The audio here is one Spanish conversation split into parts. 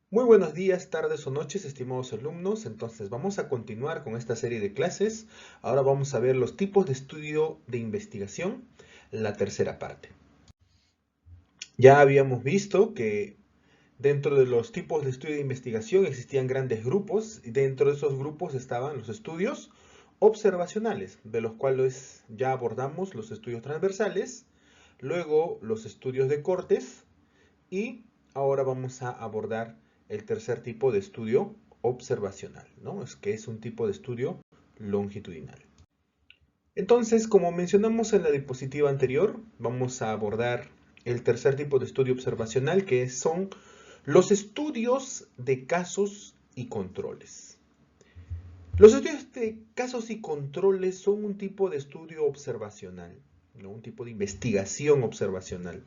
Muy buenos días, tardes o noches, estimados alumnos. Entonces vamos a continuar con esta serie de clases. Ahora vamos a ver los tipos de estudio de investigación, la tercera parte. Ya habíamos visto que dentro de los tipos de estudio de investigación existían grandes grupos y dentro de esos grupos estaban los estudios observacionales, de los cuales ya abordamos los estudios transversales, luego los estudios de cortes y ahora vamos a abordar el tercer tipo de estudio observacional, ¿no? Es que es un tipo de estudio longitudinal. Entonces, como mencionamos en la diapositiva anterior, vamos a abordar el tercer tipo de estudio observacional, que son los estudios de casos y controles. Los estudios de casos y controles son un tipo de estudio observacional, ¿no? Un tipo de investigación observacional,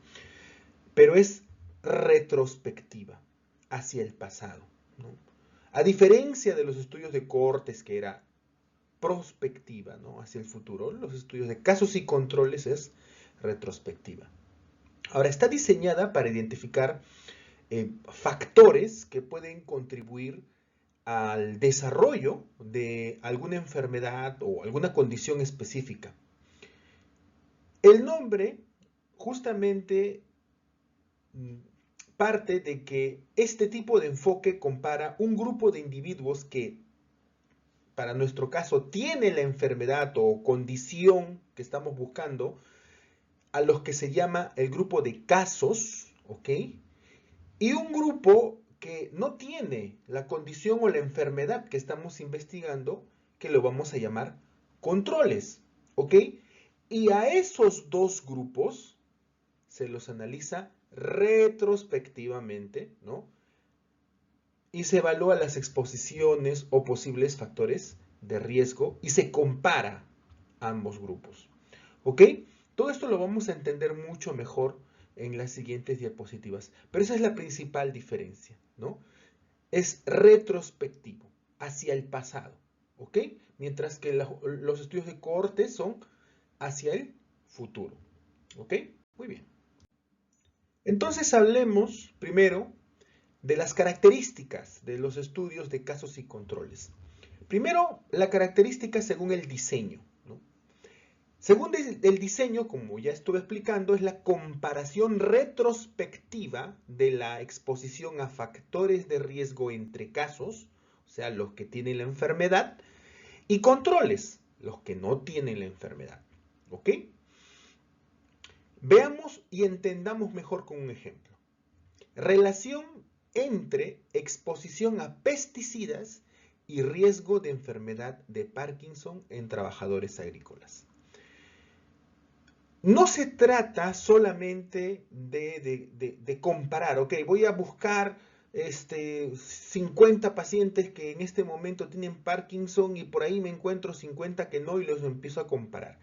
pero es retrospectiva, hacia el pasado, ¿no? A diferencia de los estudios de cohortes, que era prospectiva, ¿no? Hacia el futuro, los estudios de casos y controles es retrospectiva. Ahora, está diseñada para identificar factores que pueden contribuir al desarrollo de alguna enfermedad o alguna condición específica. El nombre justamente parte de que este tipo de enfoque compara un grupo de individuos que, para nuestro caso, tiene la enfermedad o condición que estamos buscando, a los que se llama el grupo de casos, ¿ok? Y un grupo que no tiene la condición o la enfermedad que estamos investigando, que lo vamos a llamar controles, ¿ok? Y a esos dos grupos se los analiza retrospectivamente, ¿no? Y se evalúa las exposiciones o posibles factores de riesgo y se compara ambos grupos. ¿Ok? Todo esto lo vamos a entender mucho mejor en las siguientes diapositivas, pero esa es la principal diferencia, ¿no? Es retrospectivo, hacia el pasado, ¿ok? Mientras que los estudios de cohorte son hacia el futuro, ¿ok? Muy bien. Entonces hablemos primero de las características de los estudios de casos y controles. Primero, la característica según el diseño, ¿no? Según el diseño, como ya estuve explicando, es la comparación retrospectiva de la exposición a factores de riesgo entre casos, o sea, los que tienen la enfermedad, y controles, los que no tienen la enfermedad. ¿Ok? Veamos y entendamos mejor con un ejemplo. Relación entre exposición a pesticidas y riesgo de enfermedad de Parkinson en trabajadores agrícolas. No se trata solamente de comparar, ok, voy a buscar 50 pacientes que en este momento tienen Parkinson y por ahí me encuentro 50 que no y los empiezo a comparar.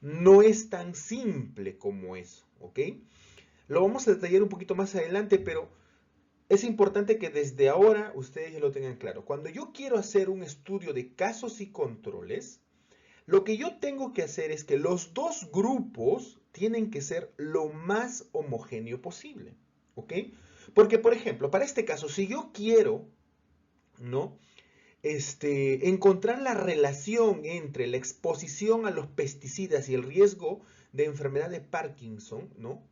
No es tan simple como eso, ok. Lo vamos a detallar un poquito más adelante, pero es importante que desde ahora ustedes ya lo tengan claro. Cuando yo quiero hacer un estudio de casos y controles, lo que yo tengo que hacer es que los dos grupos tienen que ser lo más homogéneo posible. ¿Ok? Porque, por ejemplo, para este caso, si yo quiero, ¿no? Encontrar la relación entre la exposición a los pesticidas y el riesgo de enfermedad de Parkinson, ¿no?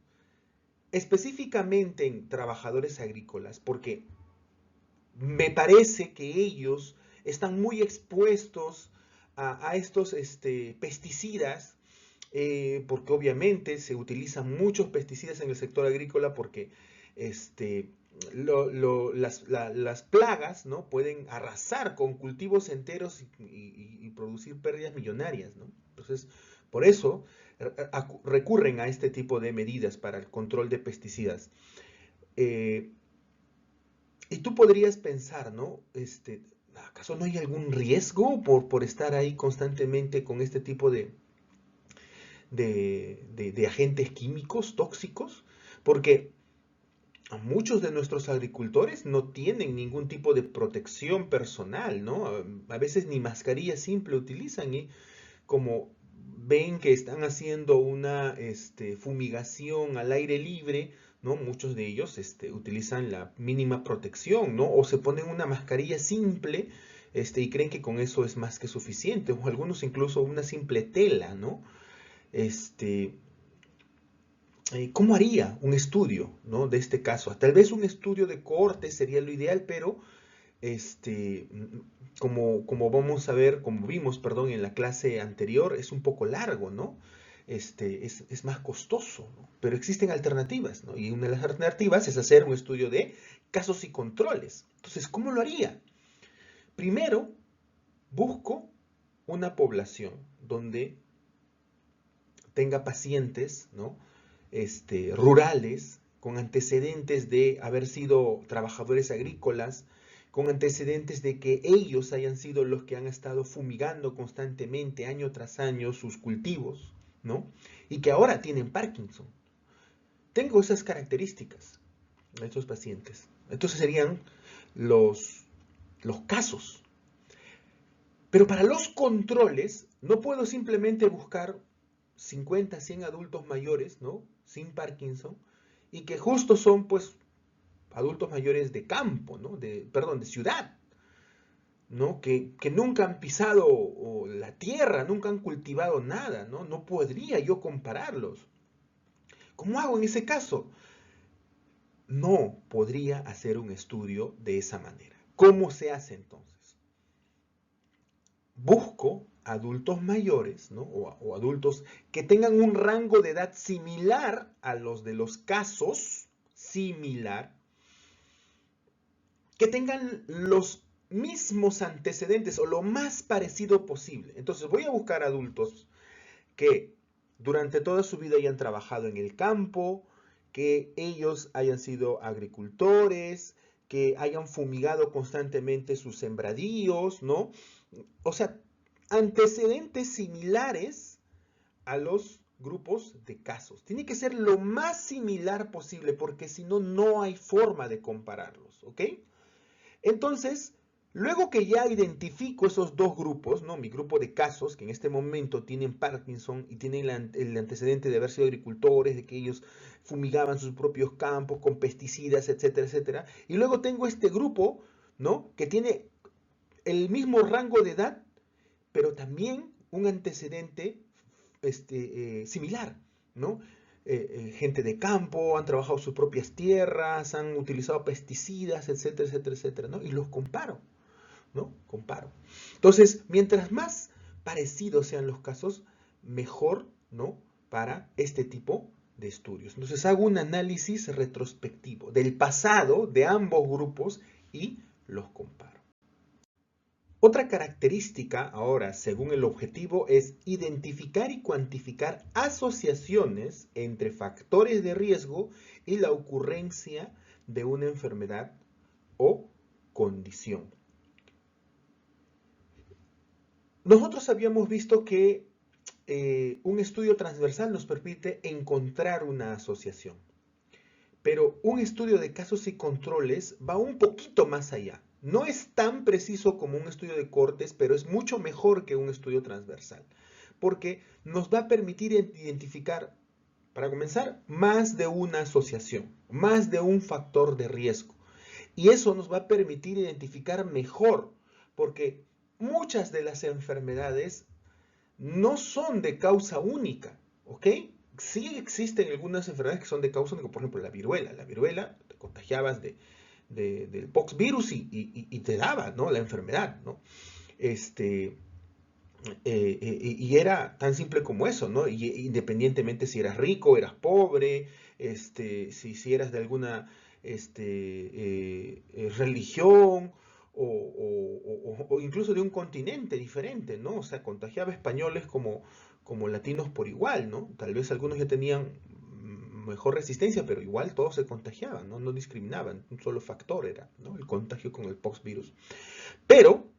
Específicamente en trabajadores agrícolas, porque me parece que ellos están muy expuestos a estos pesticidas, porque obviamente se utilizan muchos pesticidas en el sector agrícola porque este, las plagas, ¿no? Pueden arrasar con cultivos enteros y producir pérdidas millonarias, ¿no? Entonces, por eso recurren a este tipo de medidas para el control de pesticidas. Eh, y tú podrías pensar, ¿no? ¿Acaso no hay algún riesgo por estar ahí constantemente con este tipo de agentes químicos tóxicos? Porque muchos de nuestros agricultores no tienen ningún tipo de protección personal, ¿no? A veces ni mascarilla simple utilizan y como ven que están haciendo una fumigación al aire libre, ¿no? Muchos de ellos utilizan la mínima protección, ¿no? O se ponen una mascarilla simple y creen que con eso es más que suficiente, o algunos incluso una simple tela, ¿no? ¿Cómo haría un estudio, ¿no? De este caso? Tal vez un estudio de cohorte sería lo ideal, pero como vamos a ver, como vimos, perdón, en la clase anterior, es un poco largo, ¿no? Es más costoso, ¿no? Pero existen alternativas, ¿no? Y una de las alternativas es hacer un estudio de casos y controles. Entonces, ¿cómo lo haría? Primero, busco una población donde tenga pacientes, ¿no? Rurales, con antecedentes de haber sido trabajadores agrícolas, con antecedentes de que ellos hayan sido los que han estado fumigando constantemente, año tras año, sus cultivos, ¿no? Y que ahora tienen Parkinson. Tengo esas características de estos pacientes. Entonces serían los casos. Pero para los controles, no puedo simplemente buscar 50, 100 adultos mayores, ¿no? Sin Parkinson, y que justo son, pues, adultos mayores de campo, ¿no? Perdón, de ciudad, ¿no? Que nunca han pisado la tierra, nunca han cultivado nada, ¿no? No podría yo compararlos. ¿Cómo hago en ese caso? No podría hacer un estudio de esa manera. ¿Cómo se hace entonces? Busco adultos mayores, ¿no? o adultos que tengan un rango de edad similar a los de los casos, similar, que tengan los mismos antecedentes o lo más parecido posible. Entonces voy a buscar adultos que durante toda su vida hayan trabajado en el campo, que ellos hayan sido agricultores, que hayan fumigado constantemente sus sembradíos, ¿no? O sea, antecedentes similares a los grupos de casos. Tiene que ser lo más similar posible porque si no, no hay forma de compararlos, ¿ok? Entonces, luego que ya identifico esos dos grupos, ¿no? Mi grupo de casos, que en este momento tienen Parkinson y tienen el antecedente de haber sido agricultores, de que ellos fumigaban sus propios campos con pesticidas, etcétera, etcétera. Y luego tengo este grupo, ¿no? Que tiene el mismo rango de edad, pero también un antecedente similar, ¿no? Gente de campo, han trabajado sus propias tierras, han utilizado pesticidas, etcétera, etcétera, etcétera, ¿no? Y los comparo, ¿no? Comparo. Entonces, mientras más parecidos sean los casos, mejor, ¿no? Para este tipo de estudios. Entonces, hago un análisis retrospectivo del pasado de ambos grupos y los comparo. Otra característica ahora, según el objetivo, es identificar y cuantificar asociaciones entre factores de riesgo y la ocurrencia de una enfermedad o condición. Nosotros habíamos visto que un estudio transversal nos permite encontrar una asociación, pero un estudio de casos y controles va un poquito más allá. No es tan preciso como un estudio de cortes, pero es mucho mejor que un estudio transversal, porque nos va a permitir identificar, para comenzar, más de una asociación, más de un factor de riesgo. Y eso nos va a permitir identificar mejor, porque muchas de las enfermedades no son de causa única, ¿ok? Sí existen algunas enfermedades que son de causa única, por ejemplo la viruela. La viruela te contagiabas del poxvirus y te daba, ¿no? La enfermedad, ¿no? Y era tan simple como eso, ¿no? Y, independientemente si eras rico, eras pobre, si eras de alguna religión o incluso de un continente diferente, ¿no? O sea, contagiaba españoles como latinos por igual, ¿no? Tal vez algunos ya tenían mejor resistencia, pero igual todos se contagiaban, ¿no? No discriminaban, un solo factor era, ¿no? El contagio con el poxvirus. Pero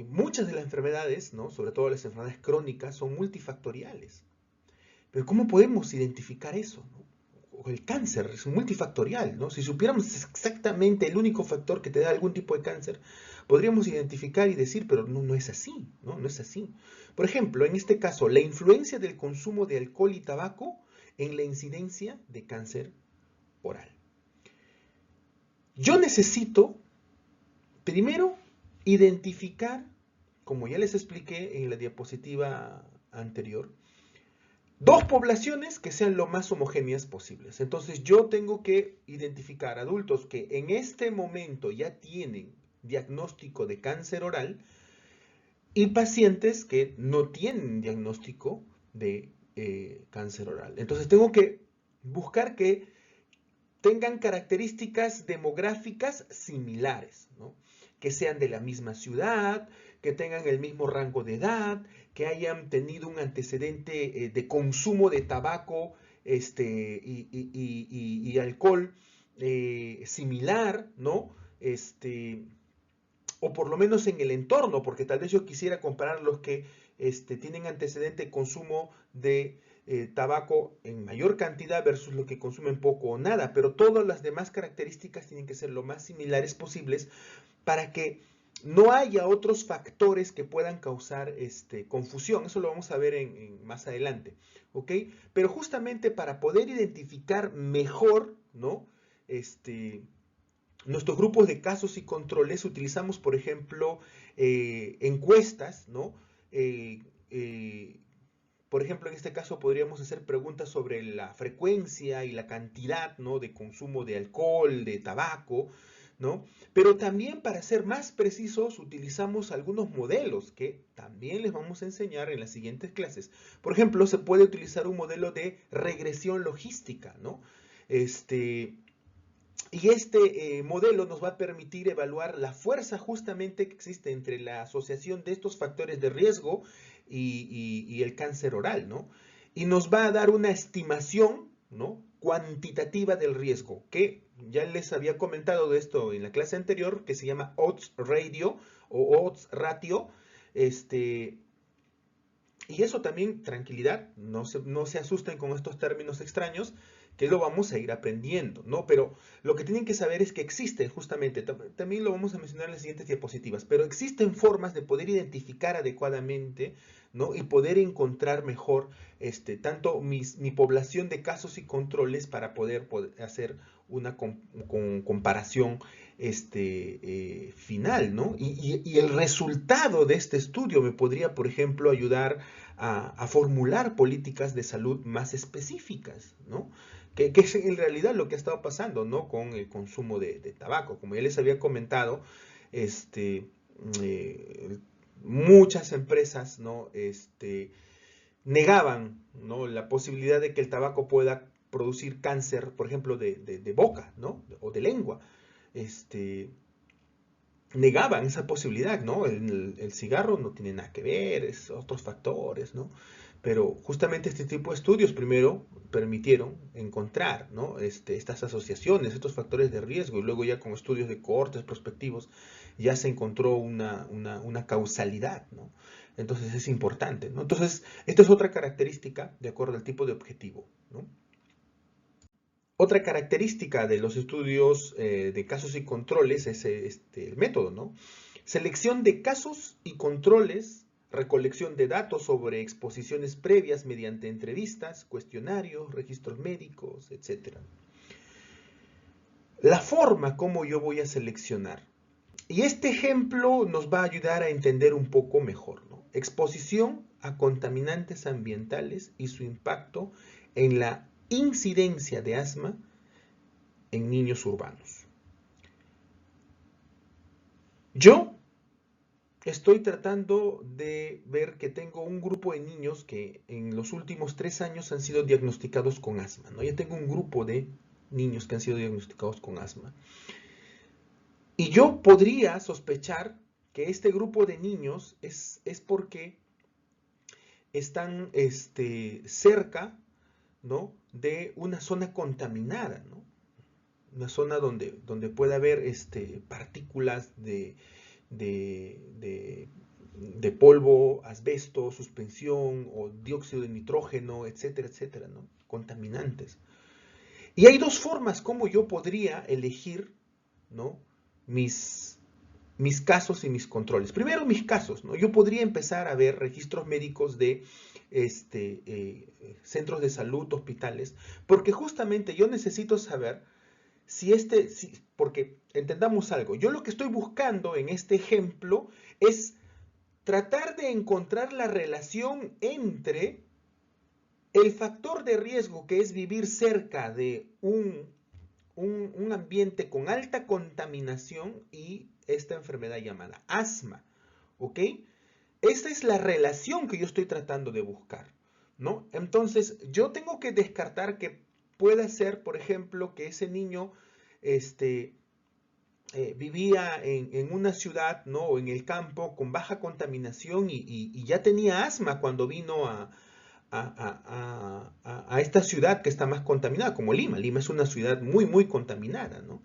muchas de las enfermedades, ¿no? Sobre todo las enfermedades crónicas, son multifactoriales. Pero ¿cómo podemos identificar eso, ¿no? O el cáncer es multifactorial, ¿no? Si supiéramos exactamente el único factor que te da algún tipo de cáncer, podríamos identificar y decir, pero no es así, ¿no? No es así. Por ejemplo, en este caso, la influencia del consumo de alcohol y tabaco en la incidencia de cáncer oral. Yo necesito, primero, identificar, como ya les expliqué en la diapositiva anterior, dos poblaciones que sean lo más homogéneas posibles. Entonces yo tengo que identificar adultos que en este momento ya tienen diagnóstico de cáncer oral y pacientes que no tienen diagnóstico de cáncer oral. Entonces tengo que buscar que tengan características demográficas similares, ¿no? Que sean de la misma ciudad, que tengan el mismo rango de edad, que hayan tenido un antecedente de consumo de tabaco y alcohol similar, ¿no? O por lo menos en el entorno, porque tal vez yo quisiera comparar los que tienen antecedente de consumo de tabaco en mayor cantidad versus los que consumen poco o nada, pero todas las demás características tienen que ser lo más similares posibles para que no haya otros factores que puedan causar confusión. Eso lo vamos a ver más adelante, ¿ok? Pero justamente para poder identificar mejor, ¿no? Nuestros grupos de casos y controles utilizamos, por ejemplo, encuestas, ¿no? Por ejemplo, en este caso podríamos hacer preguntas sobre la frecuencia y la cantidad, ¿no? De consumo de alcohol, de tabaco, ¿no? Pero también, para ser más precisos, utilizamos algunos modelos que también les vamos a enseñar en las siguientes clases. Por ejemplo, se puede utilizar un modelo de regresión logística, ¿no? Y este modelo nos va a permitir evaluar la fuerza justamente que existe entre la asociación de estos factores de riesgo y el cáncer oral, ¿no? Y nos va a dar una estimación, ¿no? Cuantitativa del riesgo, que ya les había comentado de esto en la clase anterior, que se llama odds ratio o odds ratio. Y eso también, tranquilidad, no se asusten con estos términos extraños, que lo vamos a ir aprendiendo, ¿no? Pero lo que tienen que saber es que existen justamente, también lo vamos a mencionar en las siguientes diapositivas, pero existen formas de poder identificar adecuadamente, ¿no? Y poder encontrar mejor tanto mi población de casos y controles para poder hacer una comparación final, ¿no? Y el resultado de este estudio me podría, por ejemplo, ayudar a formular políticas de salud más específicas, ¿no? Que es en realidad lo que ha estado pasando, ¿no? Con el consumo de tabaco. Como ya les había comentado, eh, muchas empresas, ¿no? Negaban, ¿no? La posibilidad de que el tabaco pueda producir cáncer, por ejemplo, de boca, ¿no? O de lengua. Negaban esa posibilidad, ¿no? El cigarro no tiene nada que ver, es otros factores, ¿no? Pero justamente este tipo de estudios primero permitieron encontrar, ¿no? Estas asociaciones, estos factores de riesgo, y luego ya con estudios de cohortes prospectivos ya se encontró una causalidad, ¿no? Entonces es importante, ¿no? Entonces, esta es otra característica de acuerdo al tipo de objetivo, ¿no? Otra característica de los estudios de casos y controles es el método, ¿no? Selección de casos y controles, recolección de datos sobre exposiciones previas mediante entrevistas, cuestionarios, registros médicos, etc. La forma como yo voy a seleccionar. Y este ejemplo nos va a ayudar a entender un poco mejor, ¿no? Exposición a contaminantes ambientales y su impacto en la incidencia de asma en niños urbanos. Yo estoy tratando de ver que tengo un grupo de niños que en los últimos 3 años han sido diagnosticados con asma, ¿no? Ya tengo un grupo de niños que han sido diagnosticados con asma. Y yo podría sospechar que este grupo de niños es porque están cerca, ¿no? De una zona contaminada, ¿no? Una zona donde puede haber partículas de polvo, asbesto, suspensión o dióxido de nitrógeno, etcétera, etcétera, ¿no? Contaminantes. Y hay dos formas como yo podría elegir, ¿no? mis mis casos y mis controles. Primero mis casos, ¿no? Yo podría empezar a ver registros médicos de centros de salud, hospitales, porque justamente yo necesito saber porque entendamos algo, yo lo que estoy buscando en este ejemplo es tratar de encontrar la relación entre el factor de riesgo que es vivir cerca de un ambiente con alta contaminación y esta enfermedad llamada asma, ¿ok? Esta es la relación que yo estoy tratando de buscar, ¿no? Entonces, yo tengo que descartar que pueda ser, por ejemplo, que ese niño vivía en una ciudad, ¿no? O en el campo con baja contaminación y ya tenía asma cuando vino a esta ciudad que está más contaminada, como Lima. Lima es una ciudad muy, muy contaminada, ¿no?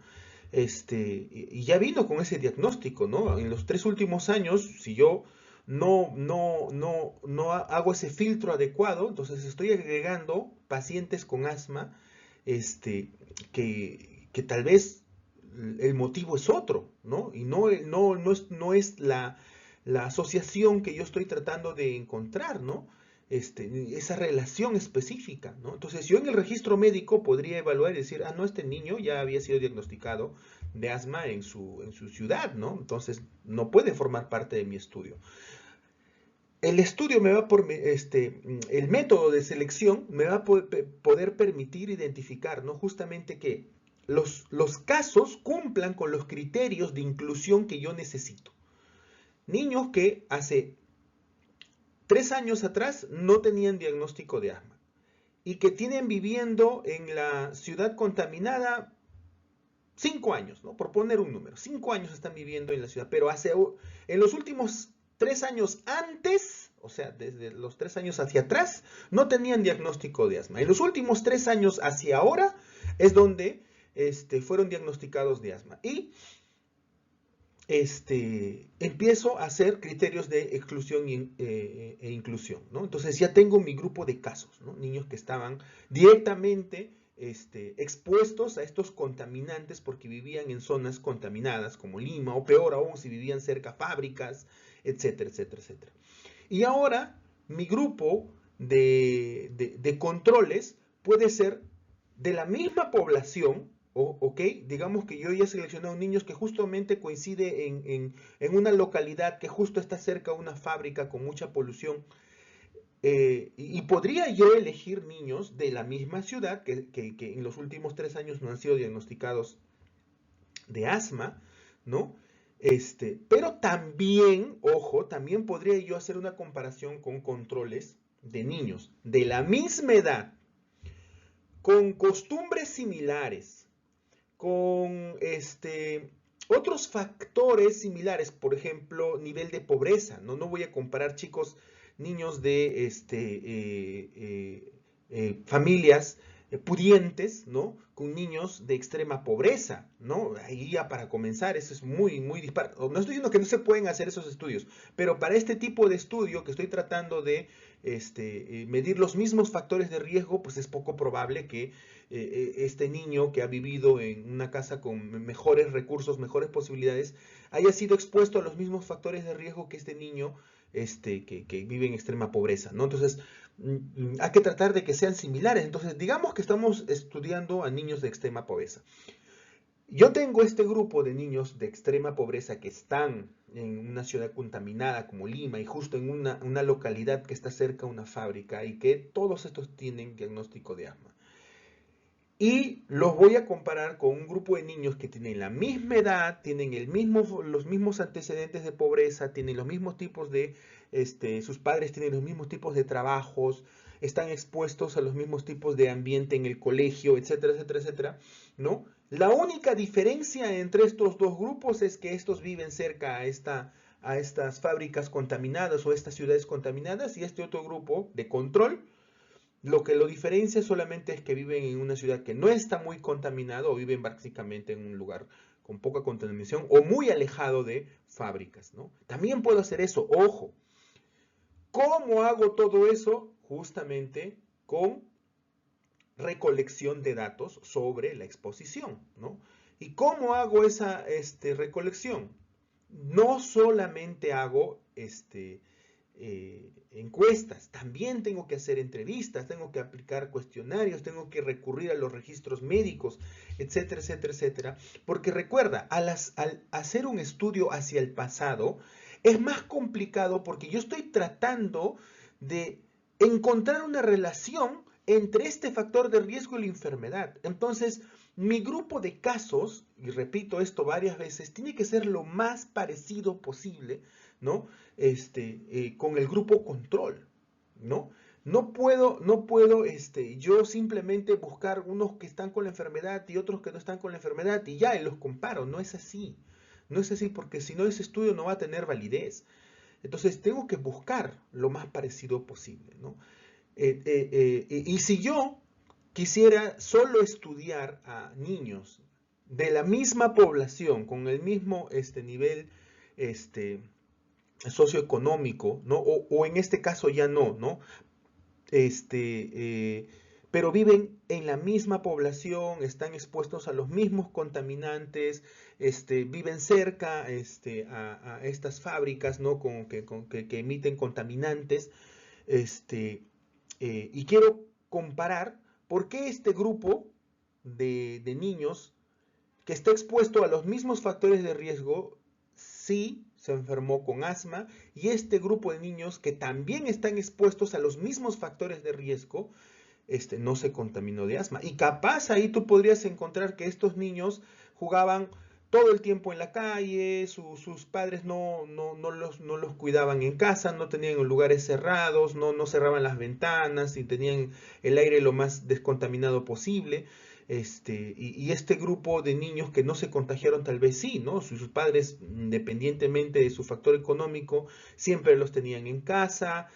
Y ya vino con ese diagnóstico, ¿no? En los 3 últimos años, si yo no hago ese filtro adecuado, entonces estoy agregando pacientes con asma, que tal vez el motivo es otro, ¿no? Y no es la asociación que yo estoy tratando de encontrar, ¿no? Esa relación específica, ¿no? Entonces yo en el registro médico podría evaluar y decir, no, este niño ya había sido diagnosticado de asma en su ciudad, ¿no? Entonces no puede formar parte de mi estudio. El estudio me va el método de selección me va a poder permitir identificar, ¿no? Justamente que los casos cumplan con los criterios de inclusión que yo necesito. Niños que hace 3 años atrás no tenían diagnóstico de asma y que tienen viviendo en la ciudad contaminada 5 años, ¿no? Por poner un número. 5 años están viviendo en la ciudad, pero en los últimos 3 años antes, o sea, desde los 3 años hacia atrás, no tenían diagnóstico de asma. En los últimos 3 años hacia ahora es donde fueron diagnosticados de asma. Y empiezo a hacer criterios de exclusión e inclusión, ¿no? Entonces ya tengo mi grupo de casos, ¿no? Niños que estaban directamente expuestos a estos contaminantes porque vivían en zonas contaminadas como Lima, o peor aún si vivían cerca a fábricas, etcétera, etcétera, etcétera. Y ahora mi grupo de controles puede ser de la misma población, ok, digamos que yo ya he seleccionado niños que justamente coincide en una localidad que justo está cerca a una fábrica con mucha polución, y podría yo elegir niños de la misma ciudad que en los últimos 3 años no han sido diagnosticados de asma, ¿no? Pero también, ojo, también podría yo hacer una comparación con controles de niños de la misma edad, con costumbres similares, con otros factores similares, por ejemplo, nivel de pobreza, ¿no? No voy a comparar niños de familias pudientes, ¿no? Con niños de extrema pobreza, ¿no? Ahí ya para comenzar, eso es muy, muy dispar. No estoy diciendo que no se pueden hacer esos estudios, pero para este tipo de estudio que estoy tratando de medir los mismos factores de riesgo, pues es poco probable que este niño que ha vivido en una casa con mejores recursos, mejores posibilidades, haya sido expuesto a los mismos factores de riesgo que este niño que vive en extrema pobreza, ¿no? Entonces, hay que tratar de que sean similares. Entonces, digamos que estamos estudiando a niños de extrema pobreza. Yo tengo este grupo de niños de extrema pobreza que están en una ciudad contaminada como Lima y justo en una localidad que está cerca a una fábrica y que todos estos tienen diagnóstico de asma. Y los voy a comparar con un grupo de niños que tienen la misma edad, tienen los mismos antecedentes de pobreza, tienen los mismos tipos sus padres tienen los mismos tipos de trabajos, están expuestos a los mismos tipos de ambiente en el colegio, etcétera, etcétera, etcétera, ¿no? La única diferencia entre estos dos grupos es que estos viven cerca a estas fábricas contaminadas o estas ciudades contaminadas, y este otro grupo de control lo que lo diferencia solamente es que viven en una ciudad que no está muy contaminada o viven básicamente en un lugar con poca contaminación o muy alejado de fábricas, ¿no? También puedo hacer eso, ojo. ¿Cómo hago todo eso? Justamente con recolección de datos sobre la exposición, ¿no? ¿Y cómo hago esa recolección? no solamente hago encuestas, también tengo que hacer entrevistas, tengo que aplicar cuestionarios, tengo que recurrir a los registros médicos, etcétera, etcétera, etcétera. Porque recuerda, al hacer un estudio hacia el pasado, es más complicado porque yo estoy tratando de encontrar una relación entre este factor de riesgo y la enfermedad. Entonces, mi grupo de casos, y repito esto varias veces, tiene que ser lo más parecido posible, ¿no? Con el grupo control, ¿no? No puedo yo simplemente buscar unos que están con la enfermedad y otros que no están con la enfermedad y ya, y los comparo. No es así. No es así porque si no ese estudio no va a tener validez. Entonces tengo que buscar lo más parecido posible, ¿no? Y si yo quisiera solo estudiar a niños de la misma población, con el mismo nivel este, socioeconómico, ¿no? O en este caso ya no, ¿no? Este, eh, pero viven en la misma población, están expuestos a los mismos contaminantes, viven cerca a estas fábricas, ¿no? Que emiten contaminantes, y quiero comparar por qué este grupo de niños que está expuesto a los mismos factores de riesgo sí se enfermó con asma y este grupo de niños que también están expuestos a los mismos factores de riesgo no se contaminó de asma. Y capaz ahí tú podrías encontrar que estos niños jugaban todo el tiempo en la calle, sus padres no los cuidaban en casa, no tenían lugares cerrados, no cerraban las ventanas y tenían el aire lo más descontaminado posible. Y este grupo de niños que no se contagiaron tal vez sí, ¿no? Sus padres, independientemente de su factor económico, siempre los tenían en casa,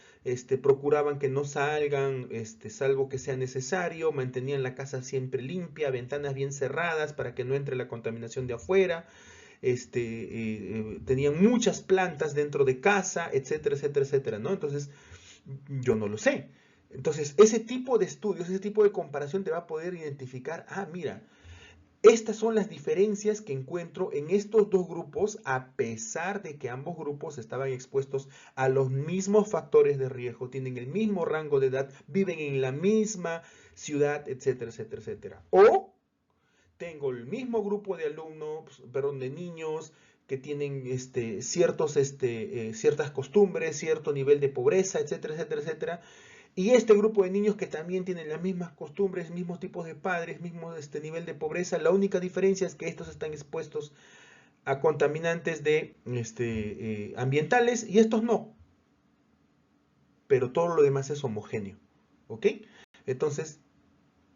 procuraban que no salgan, salvo que sea necesario, mantenían la casa siempre limpia, ventanas bien cerradas para que no entre la contaminación de afuera, tenían muchas plantas dentro de casa, etcétera, etcétera, etcétera, ¿no? Entonces, yo no lo sé. Entonces, ese tipo de estudios, ese tipo de comparación te va a poder identificar, mira, estas son las diferencias que encuentro en estos dos grupos, a pesar de que ambos grupos estaban expuestos a los mismos factores de riesgo, tienen el mismo rango de edad, viven en la misma ciudad, etcétera, etcétera, etcétera. O tengo el mismo grupo de alumnos, perdón, de niños que tienen ciertas costumbres, cierto nivel de pobreza, etcétera, etcétera, etcétera. Y este grupo de niños que también tienen las mismas costumbres, mismos tipos de padres, mismo nivel de pobreza, la única diferencia es que estos están expuestos a contaminantes ambientales y estos no. Pero todo lo demás es homogéneo. ¿Ok? Entonces,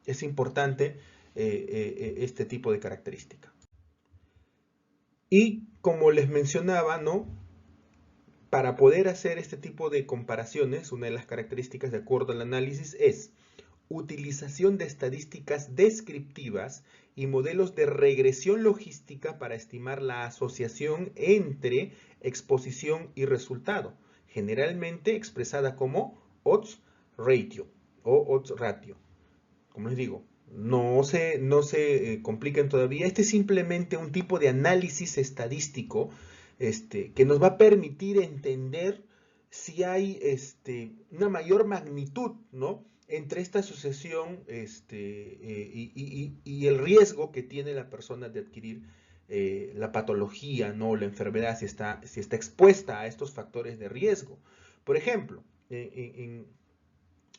es importante este tipo de característica. Y como les mencionaba, ¿no? Para poder hacer este tipo de comparaciones, una de las características de acuerdo al análisis es utilización de estadísticas descriptivas y modelos de regresión logística para estimar la asociación entre exposición y resultado, generalmente expresada como odds ratio o odds ratio. Como les digo, no se compliquen todavía. Este es simplemente un tipo de análisis estadístico que nos va a permitir entender si hay una mayor magnitud, ¿no? Entre esta asociación y el riesgo que tiene la persona de adquirir la patología, ¿no? La enfermedad, si está expuesta a estos factores de riesgo. Por ejemplo, en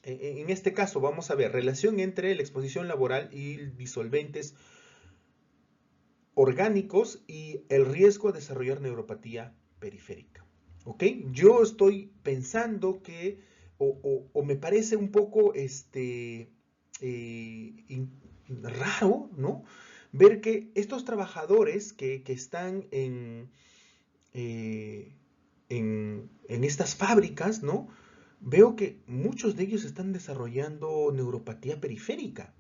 este caso vamos a ver relación entre la exposición laboral y disolventes orgánicos y el riesgo de desarrollar neuropatía periférica. ¿Ok? Yo estoy pensando que, o me parece un poco raro, ¿no? Ver que estos trabajadores que están en estas fábricas, ¿no? Veo que muchos de ellos están desarrollando neuropatía periférica,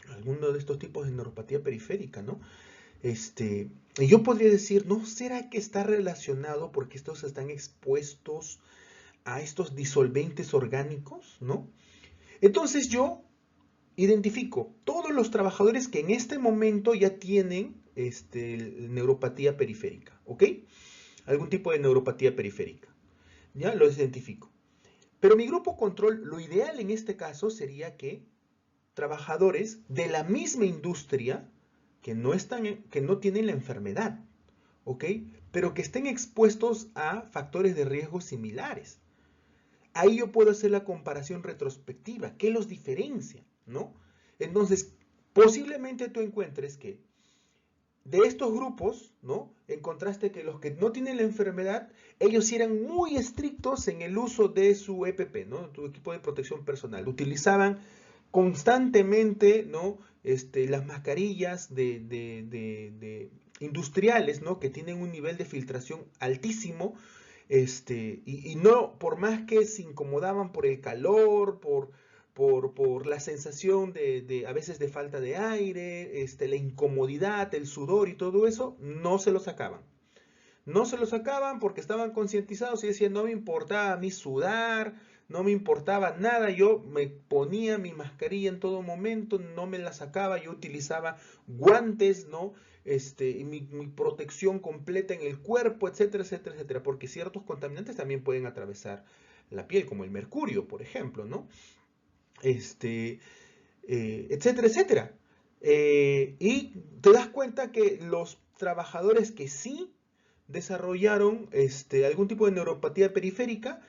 alguno de estos tipos de neuropatía periférica, ¿no? Y yo podría decir, ¿no será que está relacionado porque estos están expuestos a estos disolventes orgánicos, ¿no? Entonces yo identifico todos los trabajadores que en este momento ya tienen neuropatía periférica, ¿ok? algún tipo de neuropatía periférica. ¿Ya? Lo identifico. Pero mi grupo control, lo ideal en este caso sería que trabajadores de la misma industria que no tienen la enfermedad, ¿ok? Pero que estén expuestos a factores de riesgo similares. Ahí yo puedo hacer la comparación retrospectiva. ¿Qué los diferencia? ¿No? Entonces, posiblemente tú encuentres que de estos grupos, ¿no? Encontraste que los que no tienen la enfermedad, ellos sí eran muy estrictos en el uso de su EPP, ¿no? Tu equipo de protección personal. Utilizaban constantemente, ¿no? Las mascarillas de industriales, ¿no? Que tienen un nivel de filtración altísimo, y no, por más que se incomodaban por el calor, por la sensación a veces de falta de aire, la incomodidad, el sudor y todo eso, no se lo sacaban. No se lo sacaban porque estaban concientizados y decían, no me importaba a mí sudar, no me importaba nada, yo me ponía mi mascarilla en todo momento, no me la sacaba, yo utilizaba guantes, ¿no? Mi protección completa en el cuerpo, etcétera, etcétera, etcétera, porque ciertos contaminantes también pueden atravesar la piel, como el mercurio, por ejemplo, ¿no? Etcétera, etcétera. Y te das cuenta que los trabajadores que sí desarrollaron algún tipo de neuropatía periférica,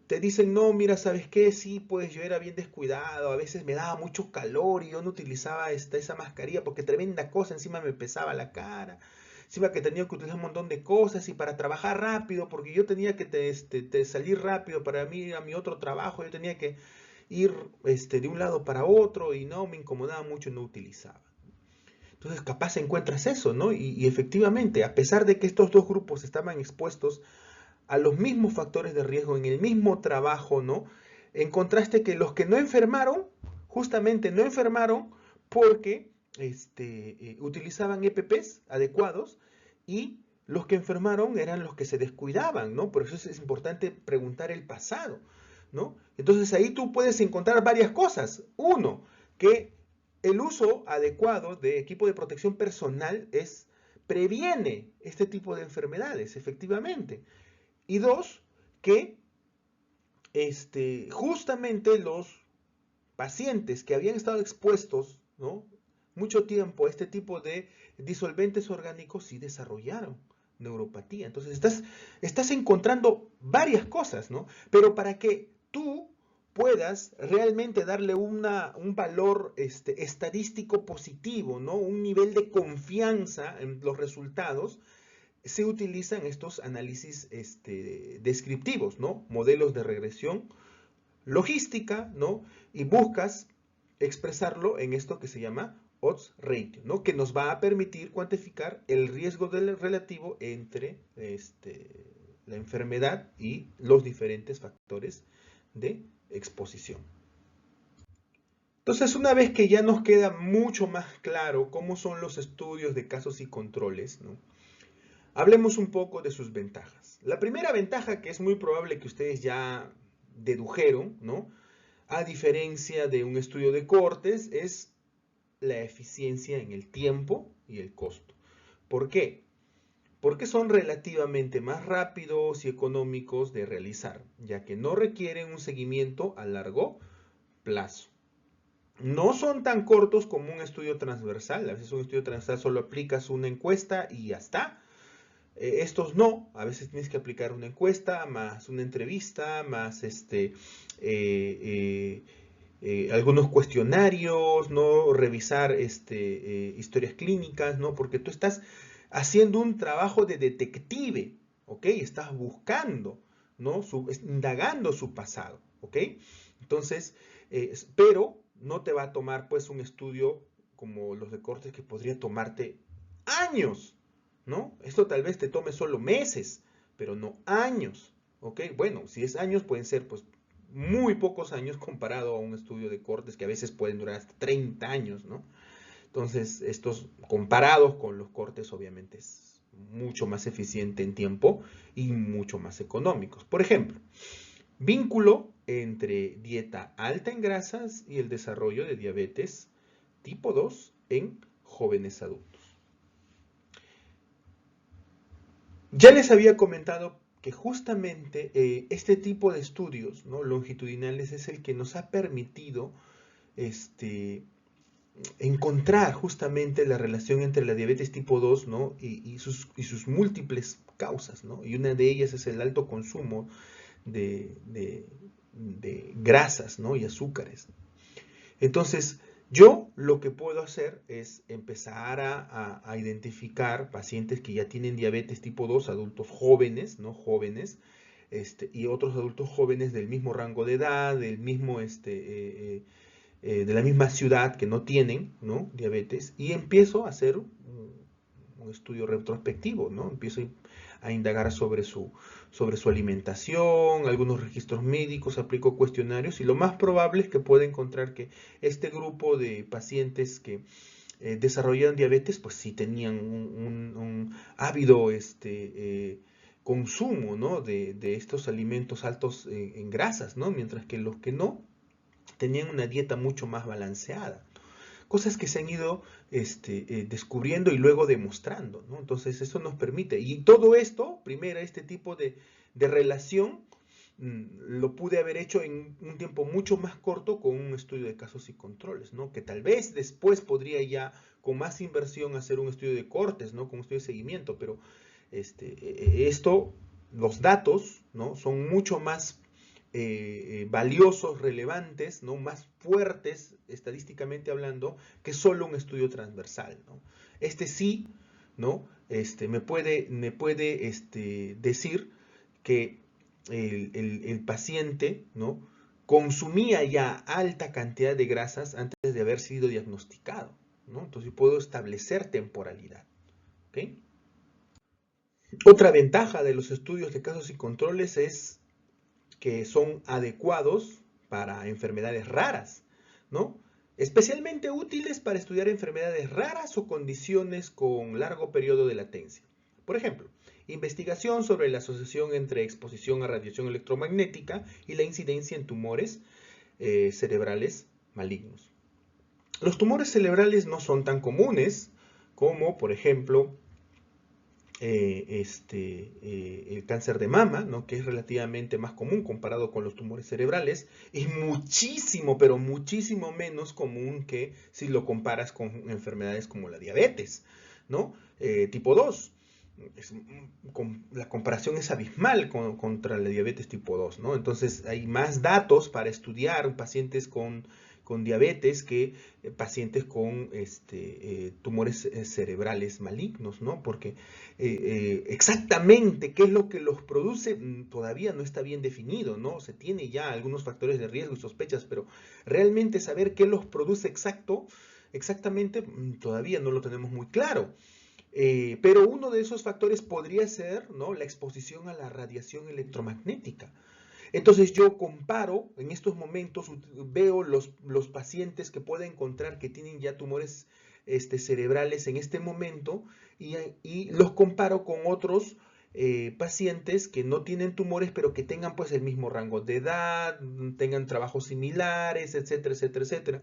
te dicen, no, mira, ¿sabes qué? Sí, pues yo era bien descuidado, a veces me daba mucho calor y yo no utilizaba esa mascarilla porque tremenda cosa, encima me pesaba la cara, encima que tenía que utilizar un montón de cosas y para trabajar rápido, porque yo tenía que salir rápido para mí, a mi otro trabajo, yo tenía que ir de un lado para otro y no, me incomodaba mucho, no utilizaba. Entonces capaz encuentras eso, ¿no? Y efectivamente, a pesar de que estos dos grupos estaban expuestos a los mismos factores de riesgo en el mismo trabajo, ¿no? Encontraste que los que no enfermaron, justamente no enfermaron porque utilizaban EPPs adecuados y los que enfermaron eran los que se descuidaban, ¿no? Por eso es importante preguntar el pasado, ¿no? Entonces ahí tú puedes encontrar varias cosas. Uno, que el uso adecuado de equipo de protección personal previene este tipo de enfermedades, efectivamente. Y dos, que justamente los pacientes que habían estado expuestos, ¿no? mucho tiempo a este tipo de disolventes orgánicos sí desarrollaron neuropatía. Entonces estás encontrando varias cosas, ¿no? Pero para que tú puedas realmente darle un valor estadístico positivo, ¿no? Un nivel de confianza en los resultados, se utilizan estos análisis descriptivos, ¿no? Modelos de regresión logística, ¿no? Y buscas expresarlo en esto que se llama odds ratio, ¿no? Que nos va a permitir cuantificar el riesgo relativo entre la enfermedad y los diferentes factores de exposición. Entonces, una vez que ya nos queda mucho más claro cómo son los estudios de casos y controles, ¿no? Hablemos un poco de sus ventajas. La primera ventaja, que es muy probable que ustedes ya dedujeron, ¿no? A diferencia de un estudio de cortes, es la eficiencia en el tiempo y el costo. ¿Por qué? Porque son relativamente más rápidos y económicos de realizar, ya que no requieren un seguimiento a largo plazo. No son tan cortos como un estudio transversal. A veces un estudio transversal solo aplicas una encuesta y ya está. Estos no, a veces tienes que aplicar una encuesta, más una entrevista, más algunos cuestionarios, ¿no? Revisar historias clínicas, ¿no? Porque tú estás haciendo un trabajo de detective, ¿ok? Estás buscando, ¿no? Indagando su pasado, ¿ok? Entonces, pero no te va a tomar pues un estudio como los de cortes que podría tomarte años, ¿no? Esto tal vez te tome solo meses, pero no años, ¿ok? Bueno, si es años pueden ser pues muy pocos años comparado a un estudio de cortes que a veces pueden durar hasta 30 años, ¿no? Entonces, estos comparados con los cortes obviamente es mucho más eficiente en tiempo y mucho más económicos. Por ejemplo, vínculo entre dieta alta en grasas y el desarrollo de diabetes tipo 2 en jóvenes adultos. Ya les había comentado que justamente este tipo de estudios, ¿no?, longitudinales es el que nos ha permitido encontrar justamente la relación entre la diabetes tipo 2, ¿no?, y sus múltiples causas, ¿no? Y una de ellas es el alto consumo de grasas, ¿no?, y azúcares. Entonces, yo lo que puedo hacer es empezar a identificar pacientes que ya tienen diabetes tipo 2, adultos jóvenes, ¿no? Jóvenes, y otros adultos jóvenes del mismo rango de edad, del mismo, de la misma ciudad que no tienen, ¿no?, diabetes, y empiezo a hacer un estudio retrospectivo, ¿no? Empiezo a indagar sobre su alimentación, algunos registros médicos, aplico cuestionarios y lo más probable es que pueda encontrar que este grupo de pacientes que desarrollaron diabetes, pues sí tenían un ávido consumo, ¿no?, de estos alimentos altos en grasas, ¿no? Mientras que los que no tenían una dieta mucho más balanceada. Cosas que se han ido descubriendo y luego demostrando, ¿no? Entonces eso nos permite, y todo esto, primero, este tipo de relación, lo pude haber hecho en un tiempo mucho más corto con un estudio de casos y controles, ¿no? Que tal vez después podría ya con más inversión hacer un estudio de cortes, ¿no?, con un estudio de seguimiento, pero esto, los datos, ¿no?, son mucho más valiosos, relevantes, ¿no?, más fuertes estadísticamente hablando, que solo un estudio transversal, ¿no? Sí, ¿no?, me puede decir que el paciente, ¿no?, consumía ya alta cantidad de grasas antes de haber sido diagnosticado, ¿no? Entonces puedo establecer temporalidad, ¿ok? Otra ventaja de los estudios de casos y controles es que son adecuados para enfermedades raras, ¿no? Especialmente útiles para estudiar enfermedades raras o condiciones con largo periodo de latencia. Por ejemplo, investigación sobre la asociación entre exposición a radiación electromagnética y la incidencia en tumores cerebrales malignos. Los tumores cerebrales no son tan comunes como, por ejemplo, el cáncer de mama, ¿no?, que es relativamente más común comparado con los tumores cerebrales, y muchísimo, pero muchísimo menos común que si lo comparas con enfermedades como la diabetes, ¿no? Tipo 2. La comparación es abismal contra la diabetes tipo 2, ¿no? Entonces hay más datos para estudiar pacientes con diabetes que pacientes con tumores cerebrales malignos, ¿no? Porque exactamente qué es lo que los produce todavía no está bien definido, ¿no? Se tiene ya algunos factores de riesgo y sospechas, pero realmente saber qué los produce exactamente todavía no lo tenemos muy claro. Pero uno de esos factores podría ser, ¿no?, la exposición a la radiación electromagnética. Entonces yo comparo, en estos momentos veo los pacientes que puedo encontrar que tienen ya tumores cerebrales en este momento y los comparo con otros pacientes que no tienen tumores pero que tengan pues el mismo rango de edad, tengan trabajos similares, etcétera, etcétera, etcétera.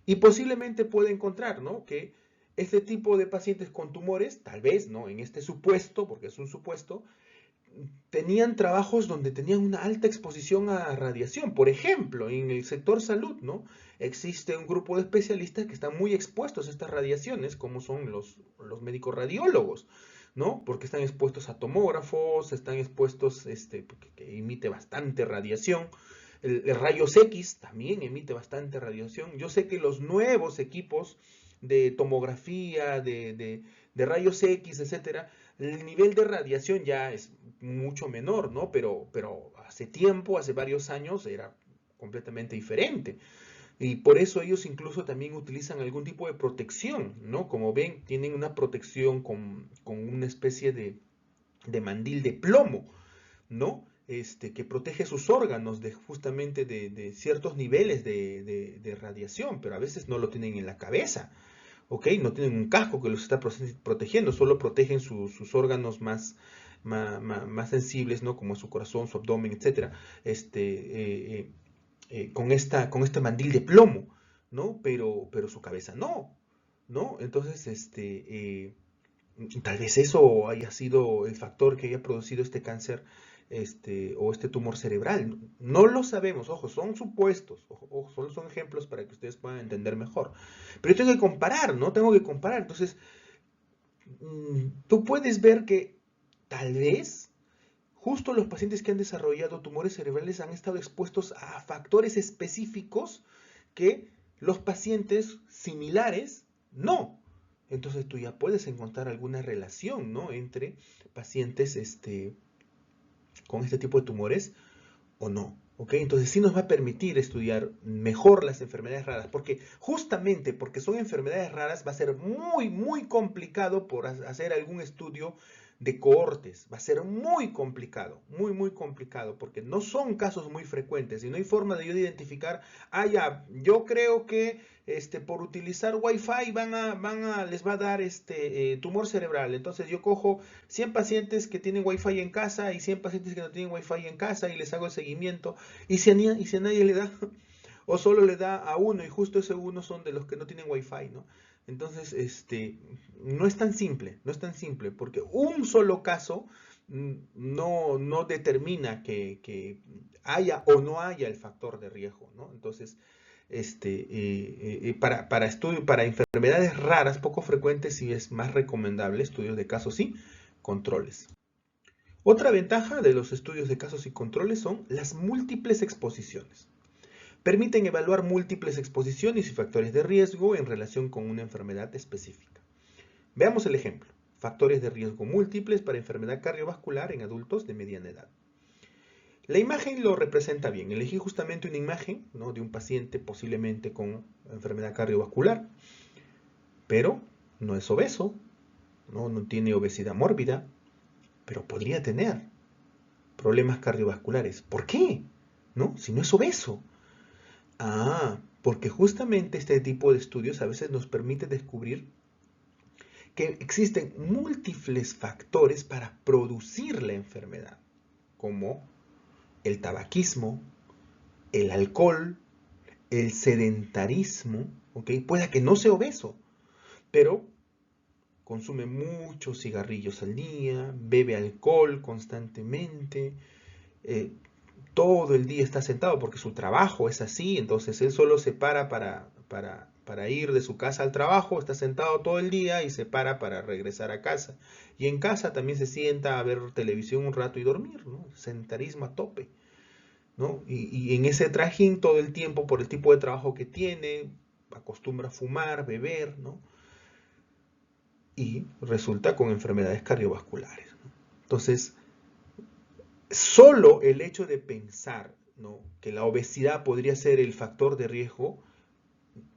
Y posiblemente pueda encontrar, ¿no?, que este tipo de pacientes con tumores, tal vez, ¿no?, en este supuesto, porque es un supuesto, tenían trabajos donde tenían una alta exposición a radiación. Por ejemplo, en el sector salud, ¿no?, existe un grupo de especialistas que están muy expuestos a estas radiaciones, como son los médicos radiólogos, ¿no?, porque están expuestos a tomógrafos, están expuestos, que emite bastante radiación. El rayos X también emite bastante radiación. Yo sé que los nuevos equipos de tomografía, de rayos X, etcétera, el nivel de radiación ya es mucho menor, ¿no? Pero hace tiempo, hace varios años, era completamente diferente. Y por eso ellos incluso también utilizan algún tipo de protección, ¿no? Como ven, tienen una protección con una especie de mandil de plomo, ¿no? Que protege sus órganos justamente de ciertos niveles de radiación, pero a veces no lo tienen en la cabeza, ¿ok? No tienen un casco que los está protegiendo, solo protegen sus órganos más sensibles, ¿no? Como su corazón, su abdomen, etc. Con este mandil de plomo, ¿no? Pero su cabeza no, ¿no? Entonces, Tal vez eso haya sido el factor que haya producido este cáncer, o este tumor cerebral. No lo sabemos, ojo, son supuestos, ojo, solo son ejemplos para que ustedes puedan entender mejor. Pero yo tengo que comparar, ¿no? Tengo que comparar. Entonces, tú puedes ver que tal vez justo los pacientes que han desarrollado tumores cerebrales han estado expuestos a factores específicos que los pacientes similares no. Entonces tú ya puedes encontrar alguna relación, ¿no? Entre pacientes con este tipo de tumores o no. ¿Ok? Entonces sí nos va a permitir estudiar mejor las enfermedades raras, porque justamente porque son enfermedades raras va a ser muy, muy complicado por hacer algún estudio de cohortes. Va a ser muy complicado, muy, muy complicado, porque no son casos muy frecuentes y no hay forma de yo identificar, ya, yo creo que por utilizar Wi-Fi les va a dar tumor cerebral. Entonces yo cojo 100 pacientes que tienen Wi-Fi en casa y 100 pacientes que no tienen Wi-Fi en casa y les hago el seguimiento. Y si a nadie le da, o solo le da a uno y justo ese uno son de los que no tienen Wi-Fi, ¿no? Entonces, no es tan simple, no es tan simple, porque un solo caso no determina que haya o no haya el factor de riesgo, ¿no? Entonces, para enfermedades raras, poco frecuentes, sí es más recomendable estudios de casos y controles. Otra ventaja de los estudios de casos y controles son las múltiples exposiciones. Permiten evaluar múltiples exposiciones y factores de riesgo en relación con una enfermedad específica. Veamos el ejemplo. Factores de riesgo múltiples para enfermedad cardiovascular en adultos de mediana edad. La imagen lo representa bien. Elegí justamente una imagen, ¿no?, de un paciente posiblemente con enfermedad cardiovascular, pero no es obeso, no tiene obesidad mórbida, pero podría tener problemas cardiovasculares. ¿Por qué? ¿No? Si no es obeso. Porque justamente este tipo de estudios a veces nos permite descubrir que existen múltiples factores para producir la enfermedad, como el tabaquismo, el alcohol, el sedentarismo, ¿ok? Puede que no sea obeso, pero consume muchos cigarrillos al día, bebe alcohol constantemente, eh, todo el día está sentado porque su trabajo es así, entonces él solo se para para ir de su casa al trabajo, está sentado todo el día y se para regresar a casa. Y en casa también se sienta a ver televisión un rato y dormir, ¿no? Sentarismo a tope, ¿no? Y en ese trajín todo el tiempo, por el tipo de trabajo que tiene, acostumbra a fumar, beber, ¿no? Y resulta con enfermedades cardiovasculares, ¿no? Entonces, solo el hecho de pensar, ¿no?, que la obesidad podría ser el factor de riesgo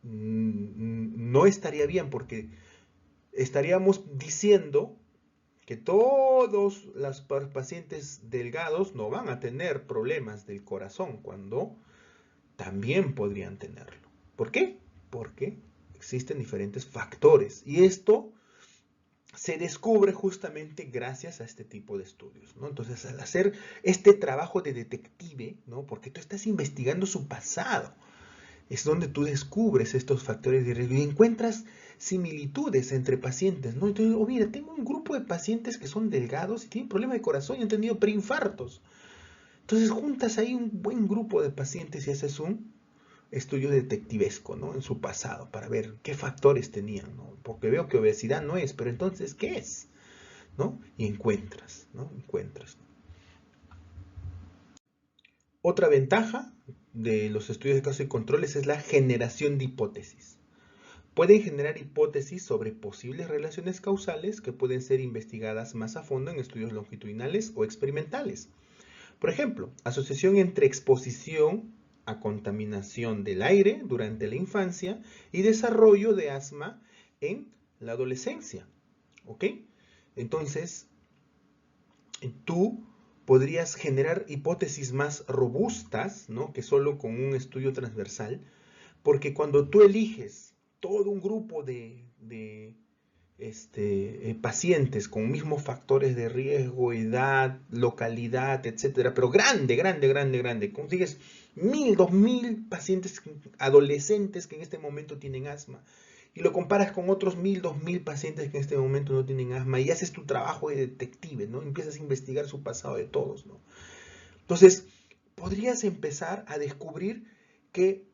no estaría bien, porque estaríamos diciendo que todos los pacientes delgados no van a tener problemas del corazón, cuando también podrían tenerlo. ¿Por qué? Porque existen diferentes factores y esto se descubre justamente gracias a este tipo de estudios, ¿no? Entonces, al hacer este trabajo de detective, ¿no?, porque tú estás investigando su pasado, es donde tú descubres estos factores de riesgo y encuentras similitudes entre pacientes, ¿no? Entonces, mira, tengo un grupo de pacientes que son delgados y tienen problemas de corazón y han tenido preinfartos. Entonces, juntas ahí un buen grupo de pacientes y haces un estudio detectivesco, ¿no?, en su pasado, para ver qué factores tenían, ¿no? Porque veo que obesidad no es, pero entonces, ¿qué es?, ¿no? Y encuentras, ¿no? Encuentras. Otra ventaja de los estudios de casos y controles es la generación de hipótesis. Pueden generar hipótesis sobre posibles relaciones causales que pueden ser investigadas más a fondo en estudios longitudinales o experimentales. Por ejemplo, asociación entre exposición a contaminación del aire durante la infancia y desarrollo de asma en la adolescencia. ¿Ok? Entonces, tú podrías generar hipótesis más robustas, ¿no?, que solo con un estudio transversal, porque cuando tú eliges todo un grupo de pacientes con mismos factores de riesgo, edad, localidad, etcétera, pero grande, consigues 1000, 2000 pacientes adolescentes que en este momento tienen asma, y lo comparas con otros 1000, 2000 pacientes que en este momento no tienen asma y haces tu trabajo de detective, ¿no? Empiezas a investigar su pasado de todos, ¿no? Entonces, podrías empezar a descubrir que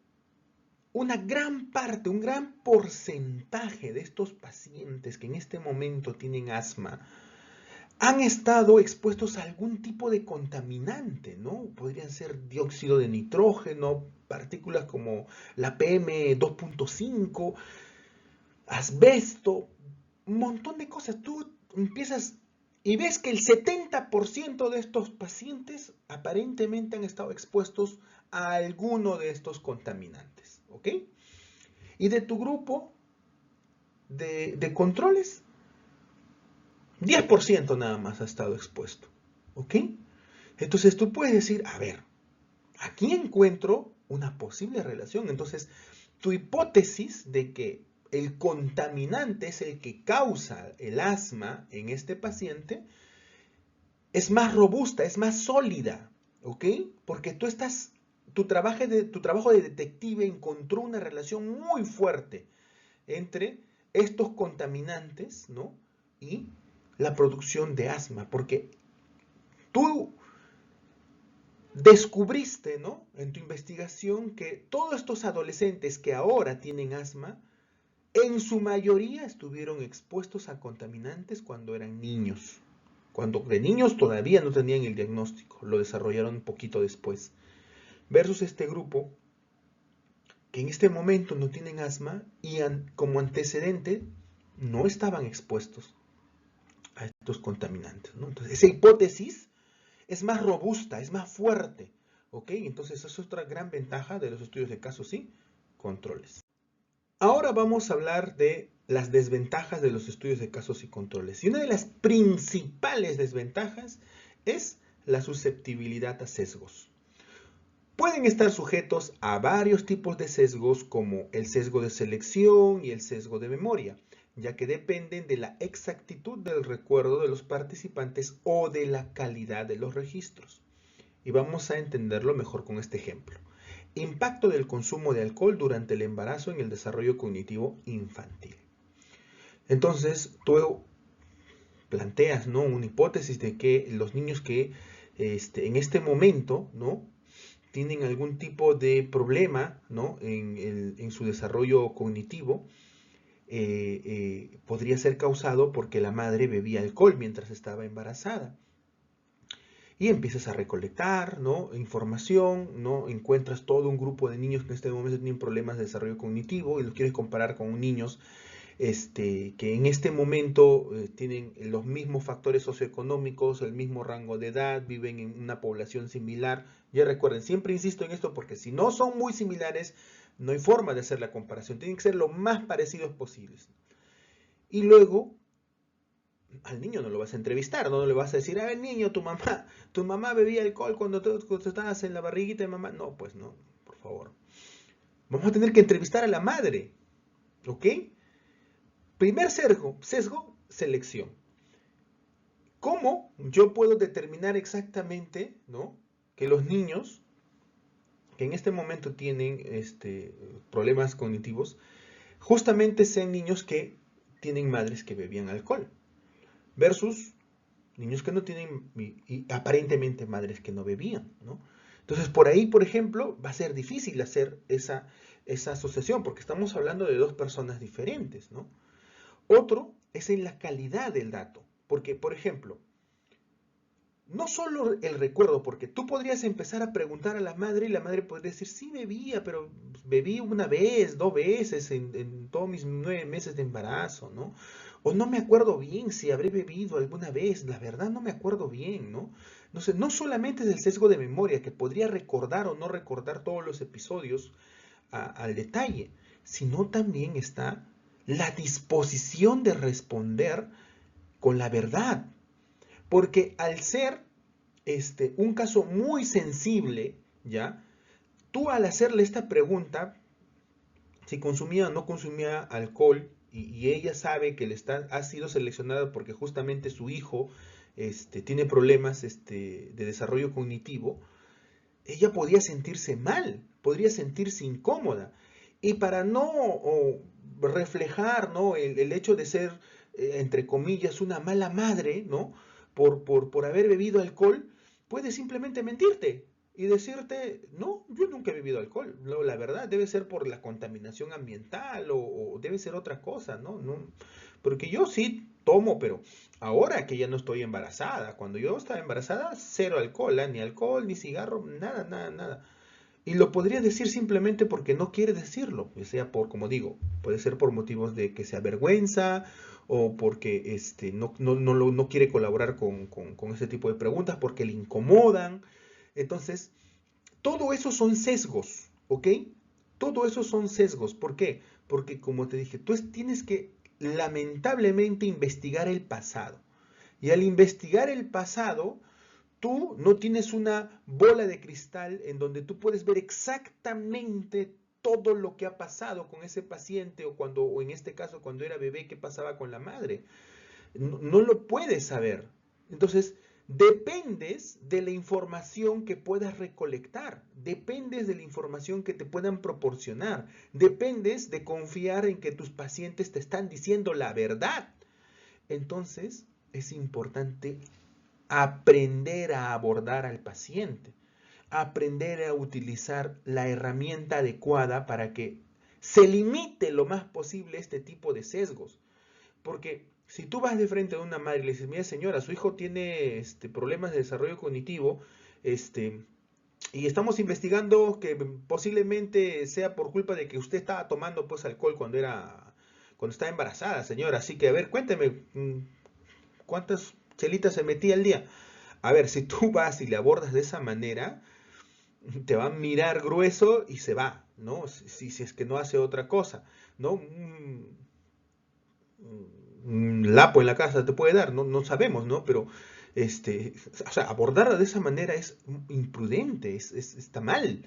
una gran parte, un gran porcentaje de estos pacientes que en este momento tienen asma han estado expuestos a algún tipo de contaminante, ¿no? Podrían ser dióxido de nitrógeno, partículas como la PM2.5, asbesto, un montón de cosas. Tú empiezas y ves que el 70% de estos pacientes aparentemente han estado expuestos a alguno de estos contaminantes, ¿ok? Y de tu grupo de controles, 10% nada más ha estado expuesto, ¿ok? Entonces tú puedes decir, a ver, aquí encuentro una posible relación. Entonces, tu hipótesis de que el contaminante es el que causa el asma en este paciente es más robusta, es más sólida, ¿ok? Porque tu trabajo de detective encontró una relación muy fuerte entre estos contaminantes, ¿no? Y la producción de asma, porque tú descubriste, ¿no? En tu investigación que todos estos adolescentes que ahora tienen asma, en su mayoría estuvieron expuestos a contaminantes cuando eran niños. Cuando de niños todavía no tenían el diagnóstico, lo desarrollaron un poquito después. Versus este grupo que en este momento no tienen asma y como antecedente no estaban expuestos a estos contaminantes, ¿no? Entonces, esa hipótesis es más robusta, es más fuerte, ¿ok? Entonces, esa es otra gran ventaja de los estudios de casos y controles. Ahora vamos a hablar de las desventajas de los estudios de casos y controles. Y una de las principales desventajas es la susceptibilidad a sesgos. Pueden estar sujetos a varios tipos de sesgos como el sesgo de selección y el sesgo de memoria, ya que dependen de la exactitud del recuerdo de los participantes o de la calidad de los registros. Y vamos a entenderlo mejor con este ejemplo. Impacto del consumo de alcohol durante el embarazo en el desarrollo cognitivo infantil. Entonces, tú planteas, ¿no?, una hipótesis de que los niños que en este momento, ¿no?, tienen algún tipo de problema, ¿no?, en su desarrollo cognitivo, podría ser causado porque la madre bebía alcohol mientras estaba embarazada. Y empiezas a recolectar, ¿no?, información, ¿no? Encuentras todo un grupo de niños que en este momento tienen problemas de desarrollo cognitivo y los quieres comparar con niños que en este momento tienen los mismos factores socioeconómicos, el mismo rango de edad, viven en una población similar. Ya recuerden, siempre insisto en esto porque si no son muy similares, no hay forma de hacer la comparación. Tienen que ser lo más parecidos posibles. Y luego al niño no lo vas a entrevistar, no le vas a decir, a ver niño, tu mamá bebía alcohol cuando tú estabas en la barriguita de mamá. No, pues no, por favor. Vamos a tener que entrevistar a la madre, ¿ok? Primer sesgo, selección. ¿Cómo yo puedo determinar exactamente, ¿no?, que los niños que en este momento tienen problemas cognitivos, justamente sean niños que tienen madres que bebían alcohol, versus niños que no tienen y aparentemente madres que no bebían, ¿no? Entonces, por ahí, por ejemplo, va a ser difícil hacer esa asociación, porque estamos hablando de dos personas diferentes, ¿no? Otro es en la calidad del dato, porque, por ejemplo, no solo el recuerdo, porque tú podrías empezar a preguntar a la madre y la madre podría decir, sí bebía, pero bebí una vez, 2 veces en todos mis 9 meses de embarazo, ¿no? O no me acuerdo bien si habré bebido alguna vez, la verdad no me acuerdo bien, ¿no? Entonces, no solamente es el sesgo de memoria, que podría recordar o no recordar todos los episodios al detalle, sino también está la disposición de responder con la verdad. Porque al ser un caso muy sensible, ¿ya? Tú al hacerle esta pregunta, si consumía o no consumía alcohol, y ella sabe que ha sido seleccionada porque justamente su hijo tiene problemas de desarrollo cognitivo, ella podría sentirse mal, podría sentirse incómoda. Y para no reflejar, ¿no? El hecho de ser, entre comillas, una mala madre, ¿no? Por haber bebido alcohol, puede simplemente mentirte y decirte, no, yo nunca he bebido alcohol. La verdad debe ser por la contaminación ambiental o debe ser otra cosa, ¿no? Porque yo sí tomo, pero ahora que ya no estoy embarazada, cuando yo estaba embarazada, cero alcohol, ni alcohol, ni cigarro, nada, nada, nada. Y lo podría decir simplemente porque no quiere decirlo, ya sea por, como digo, puede ser por motivos de que se avergüenza o porque no quiere colaborar con ese tipo de preguntas, porque le incomodan. Entonces, todo eso son sesgos, ¿ok? Todo eso son sesgos. ¿Por qué? Porque, como te dije, tú tienes que lamentablemente investigar el pasado. Y al investigar el pasado, tú no tienes una bola de cristal en donde tú puedes ver exactamente todo lo que ha pasado con ese paciente o en este caso cuando era bebé, qué pasaba con la madre. No lo puedes saber. Entonces, dependes de la información que puedas recolectar, dependes de la información que te puedan proporcionar, dependes de confiar en que tus pacientes te están diciendo la verdad. Entonces, es importante aprender a abordar al paciente, aprender a utilizar la herramienta adecuada para que se limite lo más posible este tipo de sesgos. Porque si tú vas de frente a una madre y le dices, mira señora, su hijo tiene problemas de desarrollo cognitivo, y estamos investigando que posiblemente sea por culpa de que usted estaba tomando pues alcohol cuando estaba embarazada, señora. Así que a ver, cuénteme, ¿cuántas chelitas se metía al día? A ver, si tú vas y le abordas de esa manera, te va a mirar grueso y se va, ¿no? Si es que no hace otra cosa, ¿no? Un lapo en la casa te puede dar, no sabemos, ¿no? Pero, o sea, abordarla de esa manera es imprudente, está mal,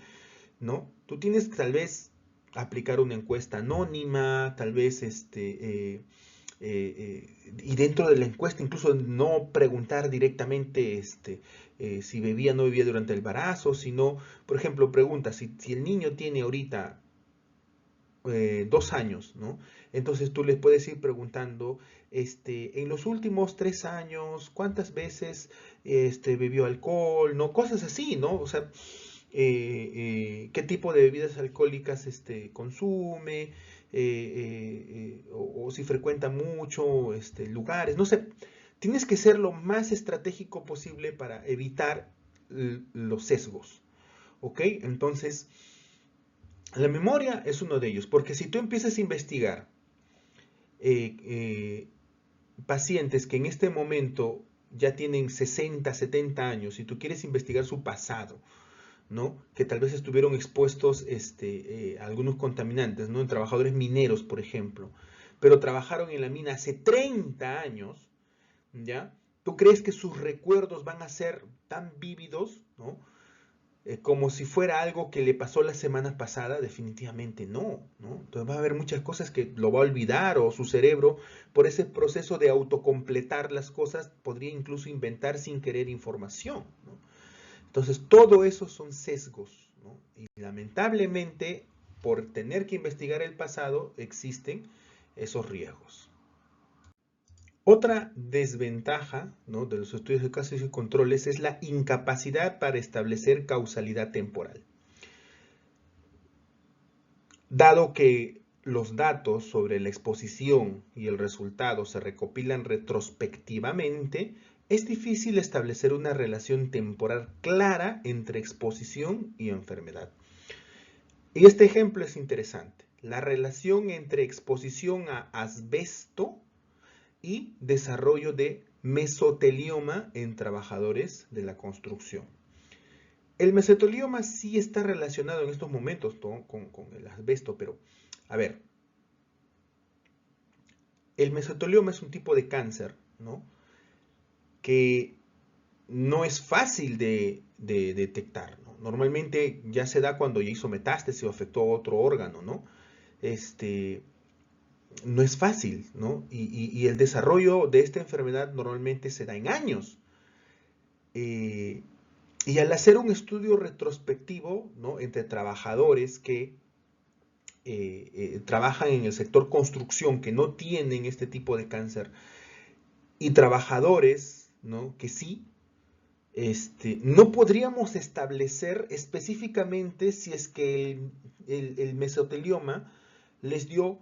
¿no? Tú tienes que tal vez aplicar una encuesta anónima, tal vez y dentro de la encuesta incluso no preguntar directamente si bebía o no bebía durante el embarazo, sino, por ejemplo, pregunta si el niño tiene ahorita 2 años, ¿no? Entonces tú les puedes ir preguntando, en los últimos 3 años, ¿cuántas veces bebió alcohol? ¿No? Cosas así, ¿no? O sea, qué tipo de bebidas alcohólicas consume, o si frecuenta mucho lugares, no sé. Tienes que ser lo más estratégico posible para evitar los sesgos, ¿ok? Entonces, la memoria es uno de ellos, porque si tú empiezas a investigar eh, eh, pacientes que en este momento ya tienen 60, 70 años y tú quieres investigar su pasado, ¿no? Que tal vez estuvieron expuestos a algunos contaminantes, ¿no? En trabajadores mineros, por ejemplo, pero trabajaron en la mina hace 30 años, ¿ya? ¿Tú crees que sus recuerdos van a ser tan vívidos, ¿no? Como si fuera algo que le pasó la semana pasada? Definitivamente no, ¿no? Entonces va a haber muchas cosas que lo va a olvidar o su cerebro, por ese proceso de autocompletar las cosas, podría incluso inventar sin querer información, ¿no? Entonces todo eso son sesgos, ¿no? Y lamentablemente, por tener que investigar el pasado, existen esos riesgos. Otra desventaja, ¿no?, de los estudios de casos y controles es la incapacidad para establecer causalidad temporal. Dado que los datos sobre la exposición y el resultado se recopilan retrospectivamente, es difícil establecer una relación temporal clara entre exposición y enfermedad. Y este ejemplo es interesante. La relación entre exposición a asbesto y desarrollo de mesotelioma en trabajadores de la construcción. El mesotelioma sí está relacionado en estos momentos con el asbesto, pero a ver, el mesotelioma es un tipo de cáncer, ¿no?, que no es fácil de detectar, ¿no? Normalmente ya se da cuando ya hizo metástasis o afectó a otro órgano, ¿no? No es fácil, ¿no? Y el desarrollo de esta enfermedad normalmente se da en años. Eh, y al hacer un estudio retrospectivo, ¿no?, entre trabajadores que trabajan en el sector construcción que no tienen este tipo de cáncer y trabajadores, ¿no?, que sí, no podríamos establecer específicamente si es que el mesotelioma les dio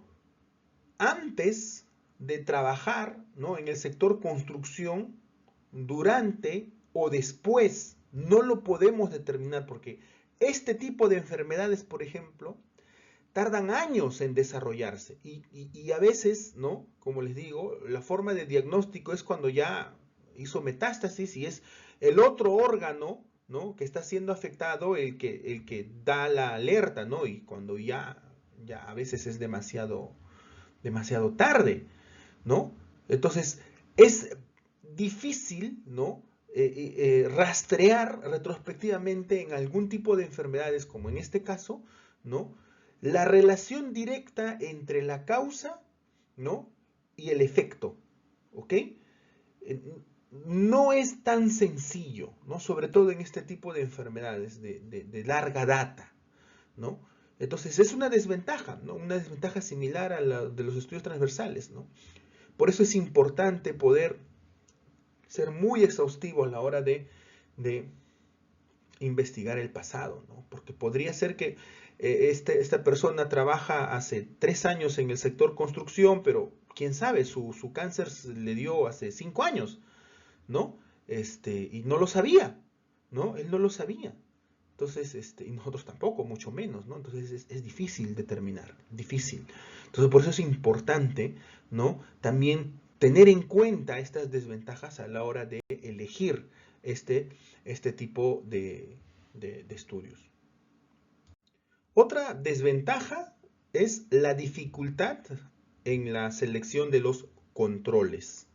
antes de trabajar, ¿no?, en el sector construcción, durante o después. No lo podemos determinar porque este tipo de enfermedades, por ejemplo, tardan años en desarrollarse y a veces, ¿no?, como les digo, la forma de diagnóstico es cuando ya hizo metástasis y es el otro órgano, ¿no?, que está siendo afectado el que da la alerta, ¿no?, y cuando ya a veces es demasiado tarde, ¿no? Entonces, es difícil, ¿no?, rastrear retrospectivamente en algún tipo de enfermedades, como en este caso, ¿no?, la relación directa entre la causa, ¿no?, y el efecto, ¿ok? No es tan sencillo, ¿no?, sobre todo en este tipo de enfermedades de larga data, ¿no? Entonces es una desventaja, ¿no?, una desventaja similar a la de los estudios transversales, ¿no? Por eso es importante poder ser muy exhaustivo a la hora de investigar el pasado, ¿no? Porque podría ser que esta persona trabaja hace 3 años en el sector construcción, pero quién sabe, su cáncer le dio hace 5 años, ¿no? Y no lo sabía, ¿no? Él no lo sabía. Entonces, y nosotros tampoco, mucho menos, ¿no? Entonces es difícil determinar, difícil. Entonces por eso es importante, ¿no?, también tener en cuenta estas desventajas a la hora de elegir este tipo de estudios. Otra desventaja es la dificultad en la selección de los controles.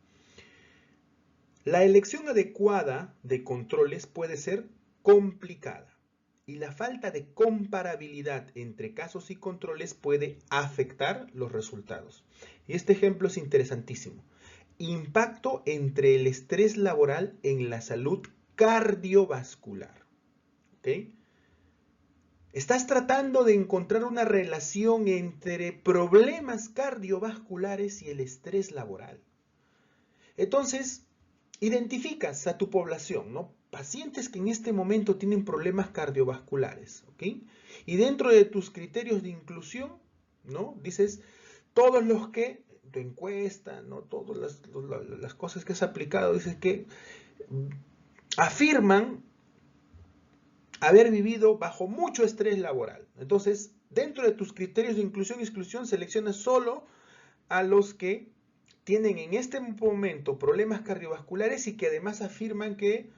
La elección adecuada de controles puede ser complicada y la falta de comparabilidad entre casos y controles puede afectar los resultados. Y este ejemplo es interesantísimo. Impacto entre el estrés laboral en la salud cardiovascular. ¿Okay? Estás tratando de encontrar una relación entre problemas cardiovasculares y el estrés laboral. Entonces, identificas a tu población, ¿no?, pacientes que en este momento tienen problemas cardiovasculares, ¿ok? Y dentro de tus criterios de inclusión, ¿no?, dices todos los que, tu encuesta, ¿no?, todas las cosas que has aplicado, dices que afirman haber vivido bajo mucho estrés laboral. Entonces, dentro de tus criterios de inclusión y exclusión, seleccionas solo a los que tienen en este momento problemas cardiovasculares y que además afirman que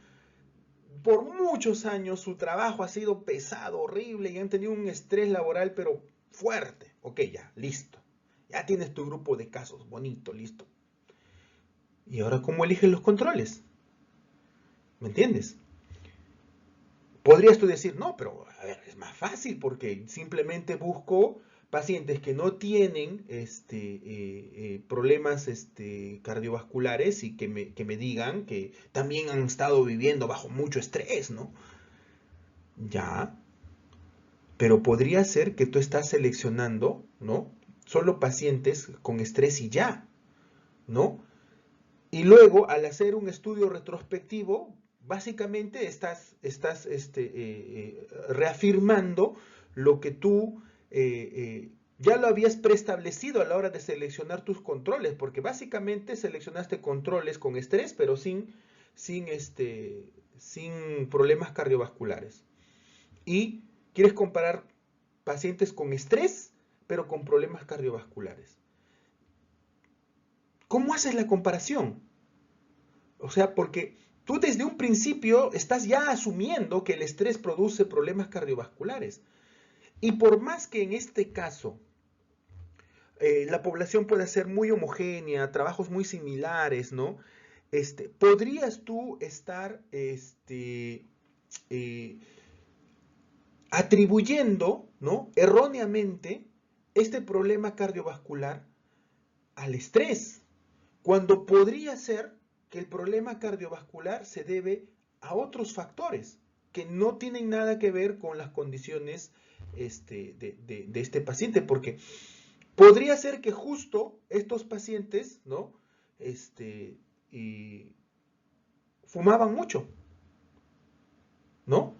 por muchos años su trabajo ha sido pesado, horrible y han tenido un estrés laboral pero fuerte. Ok, ya, listo. Ya tienes tu grupo de casos, bonito, listo. ¿Y ahora cómo eliges los controles? ¿Me entiendes? Podrías tú decir, no, pero a ver, es más fácil porque simplemente busco pacientes que no tienen problemas cardiovasculares y que me digan que también han estado viviendo bajo mucho estrés, ¿no? Ya, pero podría ser que tú estás seleccionando, ¿no?, solo pacientes con estrés y ya, ¿no? Y luego, al hacer un estudio retrospectivo, básicamente estás reafirmando lo que tú ya lo habías preestablecido a la hora de seleccionar tus controles, porque básicamente seleccionaste controles con estrés, pero sin problemas cardiovasculares. Y quieres comparar pacientes con estrés, pero con problemas cardiovasculares. ¿Cómo haces la comparación? O sea, porque tú desde un principio estás ya asumiendo que el estrés produce problemas cardiovasculares. Y por más que en este caso la población pueda ser muy homogénea, trabajos muy similares, ¿no? Podrías tú estar atribuyendo, ¿no?, erróneamente este problema cardiovascular al estrés, cuando podría ser que el problema cardiovascular se debe a otros factores que no tienen nada que ver con las condiciones de este paciente, porque podría ser que justo estos pacientes, ¿no? Y fumaban mucho, ¿no?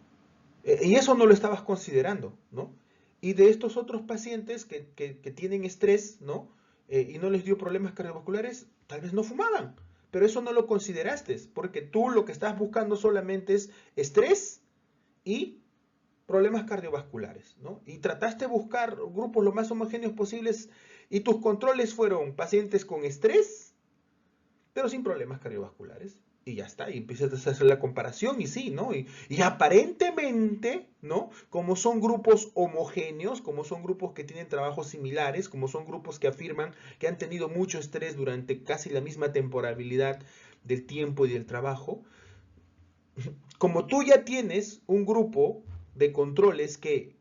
Y eso no lo estabas considerando, ¿no? Y de estos otros pacientes que tienen estrés, ¿no? Y no les dio problemas cardiovasculares, tal vez no fumaban, pero eso no lo consideraste, porque tú lo que estás buscando solamente es estrés y problemas cardiovasculares, ¿no? Y trataste de buscar grupos lo más homogéneos posibles y tus controles fueron pacientes con estrés, pero sin problemas cardiovasculares. Y ya está, y empiezas a hacer la comparación y sí, ¿no? Y aparentemente, ¿no? Como son grupos homogéneos, como son grupos que tienen trabajos similares, como son grupos que afirman que han tenido mucho estrés durante casi la misma temporalidad del tiempo y del trabajo, como tú ya tienes un grupo de controles que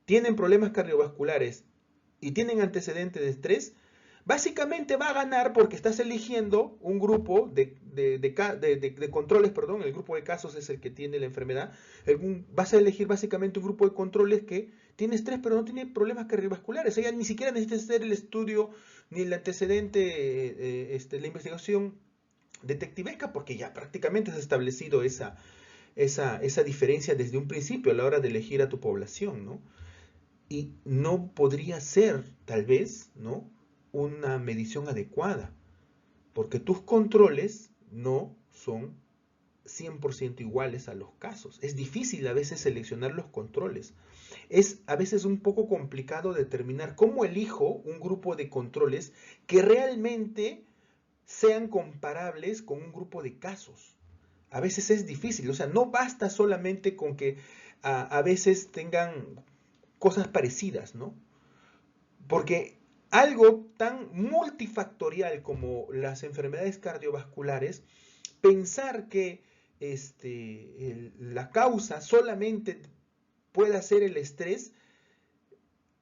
tienen problemas cardiovasculares y tienen antecedentes de estrés, básicamente va a ganar porque estás eligiendo un grupo de controles, perdón, el grupo de casos es el que tiene la enfermedad, vas a elegir básicamente un grupo de controles que tiene estrés pero no tiene problemas cardiovasculares, o sea, ni siquiera necesitas hacer el estudio ni el antecedente, la investigación detectivesca porque ya prácticamente has establecido esa diferencia desde un principio a la hora de elegir a tu población, ¿no? Y no podría ser, tal vez, ¿no? Una medición adecuada, porque tus controles no son 100% iguales a los casos. Es difícil a veces seleccionar los controles. Es a veces un poco complicado determinar cómo elijo un grupo de controles que realmente sean comparables con un grupo de casos. A veces es difícil, o sea, no basta solamente con que a veces tengan cosas parecidas, ¿no? Porque algo tan multifactorial como las enfermedades cardiovasculares, pensar que la causa solamente pueda ser el estrés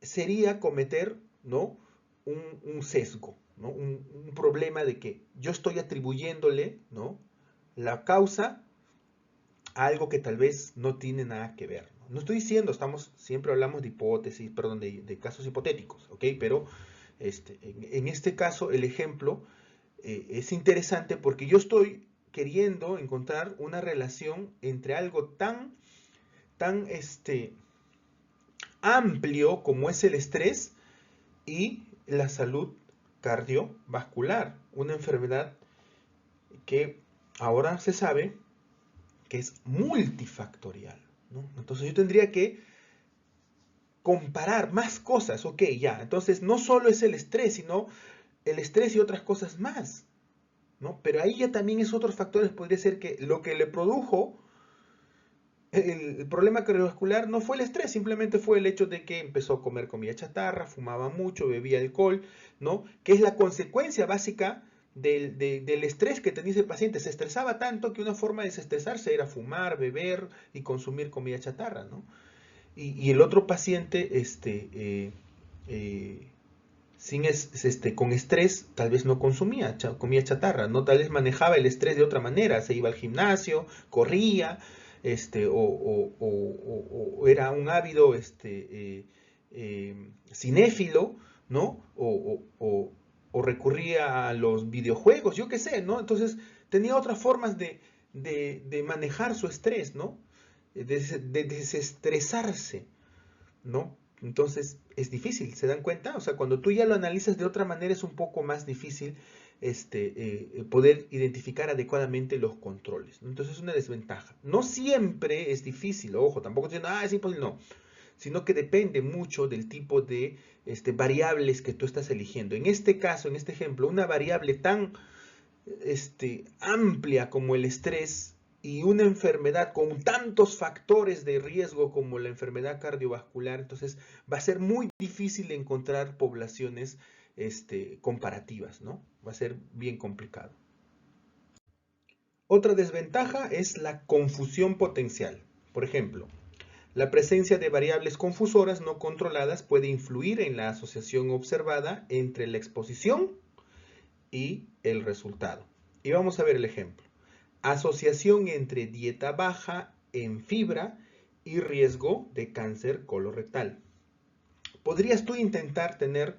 sería cometer, ¿no? un sesgo, ¿no? Un problema de que yo estoy atribuyéndole, ¿no? la causa a algo que tal vez no tiene nada que ver. No estoy diciendo, siempre hablamos de hipótesis, perdón, de casos hipotéticos, ¿ok? Pero en este caso el ejemplo es interesante porque yo estoy queriendo encontrar una relación entre algo tan amplio como es el estrés y la salud cardiovascular, una enfermedad que ahora se sabe que es multifactorial, ¿no? Entonces yo tendría que comparar más cosas, ok, ya, entonces no solo es el estrés, sino el estrés y otras cosas más, ¿no? Pero ahí ya también es otros factores, podría ser que lo que le produjo el problema cardiovascular no fue el estrés, simplemente fue el hecho de que empezó a comer comida chatarra, fumaba mucho, bebía alcohol, ¿no? Que es la consecuencia básica del estrés que tenía ese paciente. Se estresaba tanto que una forma de desestresarse era fumar, beber y consumir comida chatarra, ¿no? Y el otro paciente, con estrés, tal vez no consumía comida chatarra, ¿no? Tal vez manejaba el estrés de otra manera, se iba al gimnasio, corría, o era un ávido cinéfilo, ¿no? O recurría a los videojuegos, yo qué sé, ¿no? Entonces tenía otras formas de manejar su estrés, ¿no? De desestresarse, ¿no? Entonces es difícil, ¿se dan cuenta? O sea, cuando tú ya lo analizas de otra manera es un poco más difícil poder identificar adecuadamente los controles, ¿no? Entonces es una desventaja. No siempre es difícil, ojo, tampoco diciendo, es imposible, no, sino que depende mucho del tipo de variables que tú estás eligiendo. En este caso, en este ejemplo, una variable tan amplia como el estrés y una enfermedad con tantos factores de riesgo como la enfermedad cardiovascular, entonces va a ser muy difícil encontrar poblaciones comparativas, ¿no? Va a ser bien complicado. Otra desventaja es la confusión potencial. Por ejemplo, la presencia de variables confusoras no controladas puede influir en la asociación observada entre la exposición y el resultado. Y vamos a ver el ejemplo. Asociación entre dieta baja en fibra y riesgo de cáncer colorectal. ¿Podrías tú intentar tener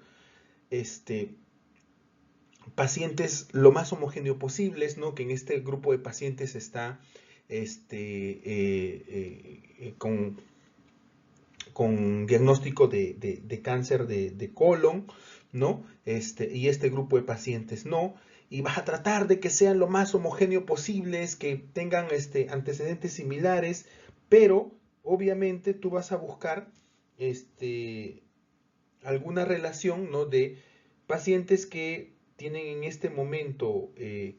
pacientes lo más homogéneo posibles, ¿no? Que en este grupo de pacientes está con diagnóstico de cáncer de colon, ¿no? Y este grupo de pacientes no. Y vas a tratar de que sean lo más homogéneo posibles, que tengan antecedentes similares, pero obviamente tú vas a buscar alguna relación, ¿no? De pacientes que tienen en este momento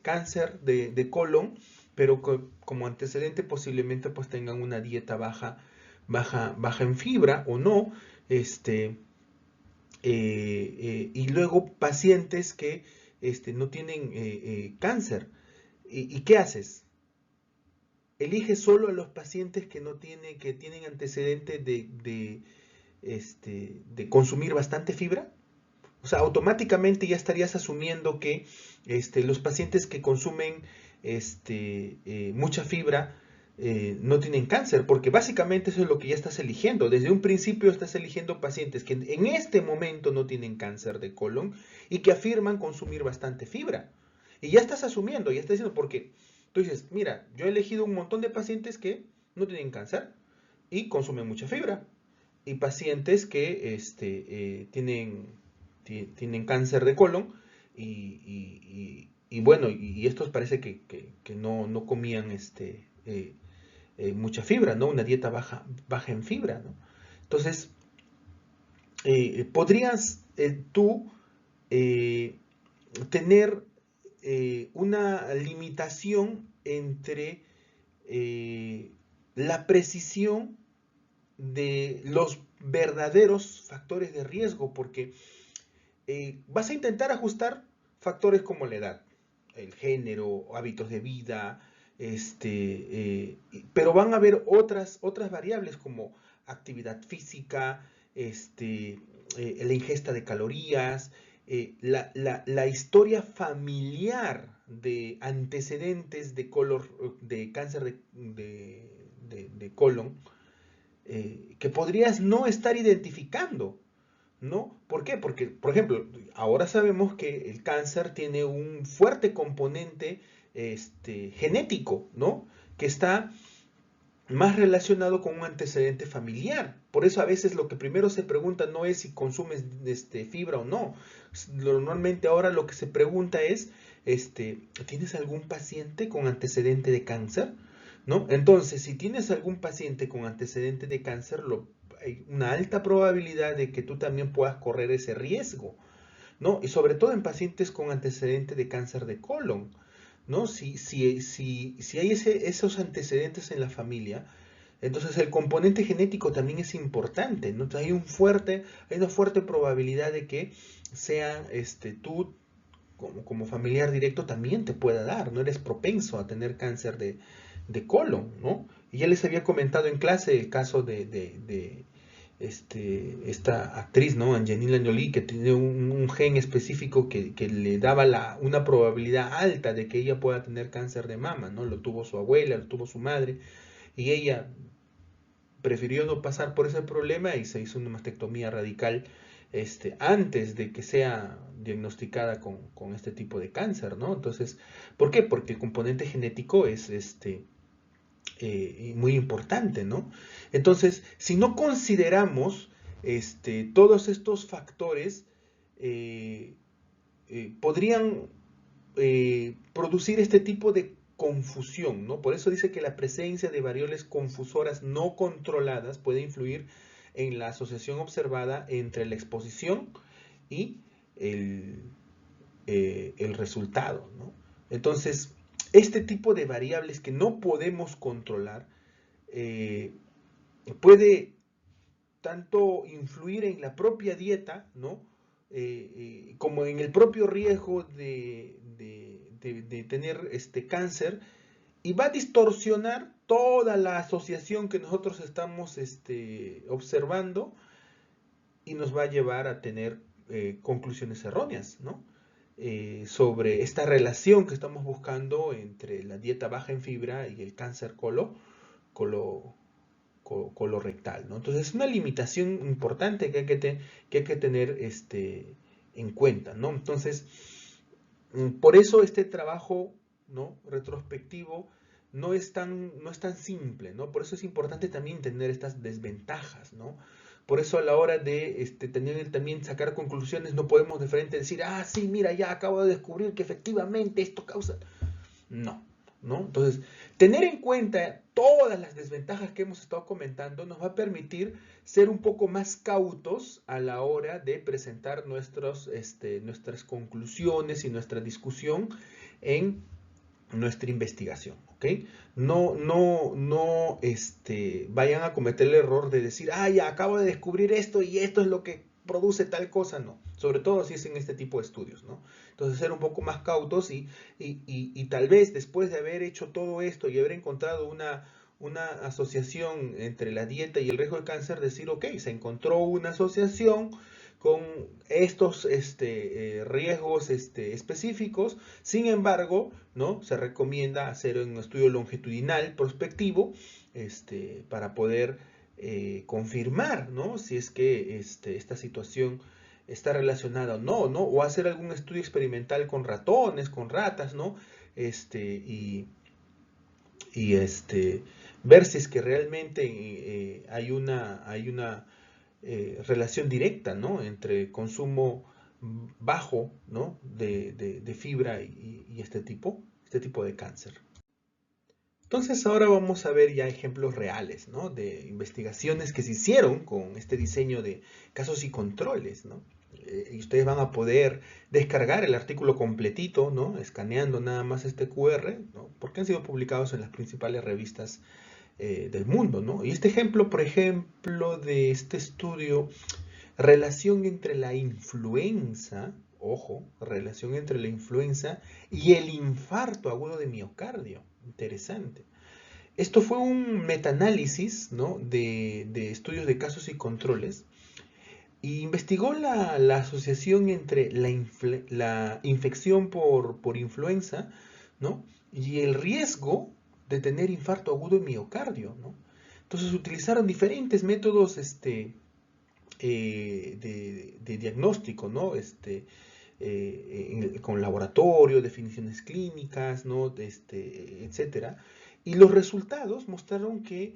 cáncer de colon, pero como antecedente posiblemente pues tengan una dieta baja en fibra o no, y luego pacientes que no tienen cáncer. ¿Y qué haces? Elige solo a los pacientes que tienen antecedentes de consumir bastante fibra. O sea, automáticamente ya estarías asumiendo que los pacientes que consumen mucha fibra no tienen cáncer, porque básicamente eso es lo que ya estás eligiendo. Desde un principio estás eligiendo pacientes que en este momento no tienen cáncer de colon y que afirman consumir bastante fibra. Y ya estás asumiendo, ya estás diciendo, porque tú dices, mira, yo he elegido un montón de pacientes que no tienen cáncer y consumen mucha fibra. Y pacientes que tienen cáncer de colon y bueno, y estos parece que no comían mucha fibra, ¿no? Una dieta baja en fibra, ¿no? Entonces, podrías tú eh, tener una limitación entre la precisión de los verdaderos factores de riesgo, porque vas a intentar ajustar factores como la edad, el género, hábitos de vida, pero van a haber otras variables como actividad física, la ingesta de calorías, la historia familiar de antecedentes de cáncer de colon, que podrías no estar identificando, ¿no? ¿Por qué? Porque, por ejemplo, ahora sabemos que el cáncer tiene un fuerte componente genético, ¿no? Que está más relacionado con un antecedente familiar. Por eso a veces lo que primero se pregunta no es si consumes fibra o no. Normalmente ahora lo que se pregunta es, ¿tienes algún paciente con antecedente de cáncer? ¿No? Entonces, si tienes algún paciente con antecedente de cáncer, hay una alta probabilidad de que tú también puedas correr ese riesgo, ¿no? Y sobre todo en pacientes con antecedente de cáncer de colon, ¿no? Si hay esos antecedentes en la familia, entonces el componente genético también es importante, ¿no? Entonces hay una fuerte probabilidad de que sea tú como familiar directo también te pueda dar, no eres propenso a tener cáncer de colon, ¿no? Y ya les había comentado en clase el caso de esta actriz, ¿no? Angelina Jolie, que tiene un gen específico que le daba una probabilidad alta de que ella pueda tener cáncer de mama, ¿no? Lo tuvo su abuela, lo tuvo su madre, y ella prefirió no pasar por ese problema y se hizo una mastectomía radical antes de que sea diagnosticada con este tipo de cáncer, ¿no? Entonces, ¿por qué? Porque el componente genético es muy importante, ¿no? Entonces, si no consideramos todos estos factores, eh, podrían producir este tipo de confusión, ¿no? Por eso dice que la presencia de variables confusoras no controladas puede influir en la asociación observada entre la exposición y el, el resultado, ¿no? Entonces, este tipo de variables que no podemos controlar eh, puede tanto influir en la propia dieta, ¿no? Como en el propio riesgo de tener cáncer, y va a distorsionar toda la asociación que nosotros estamos observando y nos va a llevar a tener conclusiones erróneas, ¿no? Sobre esta relación que estamos buscando entre la dieta baja en fibra y el cáncer colo, colorectal, ¿no? Entonces es una limitación importante que hay que tener en cuenta, ¿no? Entonces, por eso este trabajo, ¿no?, retrospectivo no es tan simple, ¿no? Por eso es importante también tener estas desventajas, ¿no? Por eso a la hora de tener también sacar conclusiones no podemos de frente decir, ah, sí, mira, ya acabo de descubrir que efectivamente esto causa... No, ¿no? Entonces, tener en cuenta todas las desventajas que hemos estado comentando nos va a permitir ser un poco más cautos a la hora de presentar nuestras conclusiones y nuestra discusión en nuestra investigación, ¿ok? No vayan a cometer el error de decir, ah, ya acabo de descubrir esto y esto es lo que produce tal cosa, no. Sobre todo si es en este tipo de estudios, ¿no? Entonces ser un poco más cautos y tal vez después de haber hecho todo esto y haber encontrado una asociación entre la dieta y el riesgo de cáncer, decir, ok, se encontró una asociación con estos riesgos específicos. Sin embargo, ¿no?, se recomienda hacer un estudio longitudinal prospectivo para poder confirmar, ¿no?, si es que esta situación está relacionada o no, ¿no? O hacer algún estudio experimental con ratones, con ratas, ¿no? Y ver si es que realmente hay una relación directa, ¿no?, entre consumo bajo, ¿no?, de fibra y este tipo de cáncer. Entonces ahora vamos a ver ya ejemplos reales, ¿no?, de investigaciones que se hicieron con este diseño de casos y controles, ¿no? Y ustedes van a poder descargar el artículo completito, ¿no?, escaneando nada más este QR, ¿no?, porque han sido publicados en las principales revistas del mundo, ¿no? Y este ejemplo, por ejemplo, de este estudio, relación entre la influenza, ojo, relación entre la influenza y el infarto agudo de miocardio. Interesante. Esto fue un metaanálisis, ¿no?, de estudios de casos y controles, y investigó la asociación entre la infección por influenza, ¿no?, y el riesgo de tener infarto agudo de miocardio, ¿no? Entonces utilizaron diferentes métodos de diagnóstico, ¿no? Con laboratorio, definiciones clínicas, ¿no?, etcétera. Y los resultados mostraron que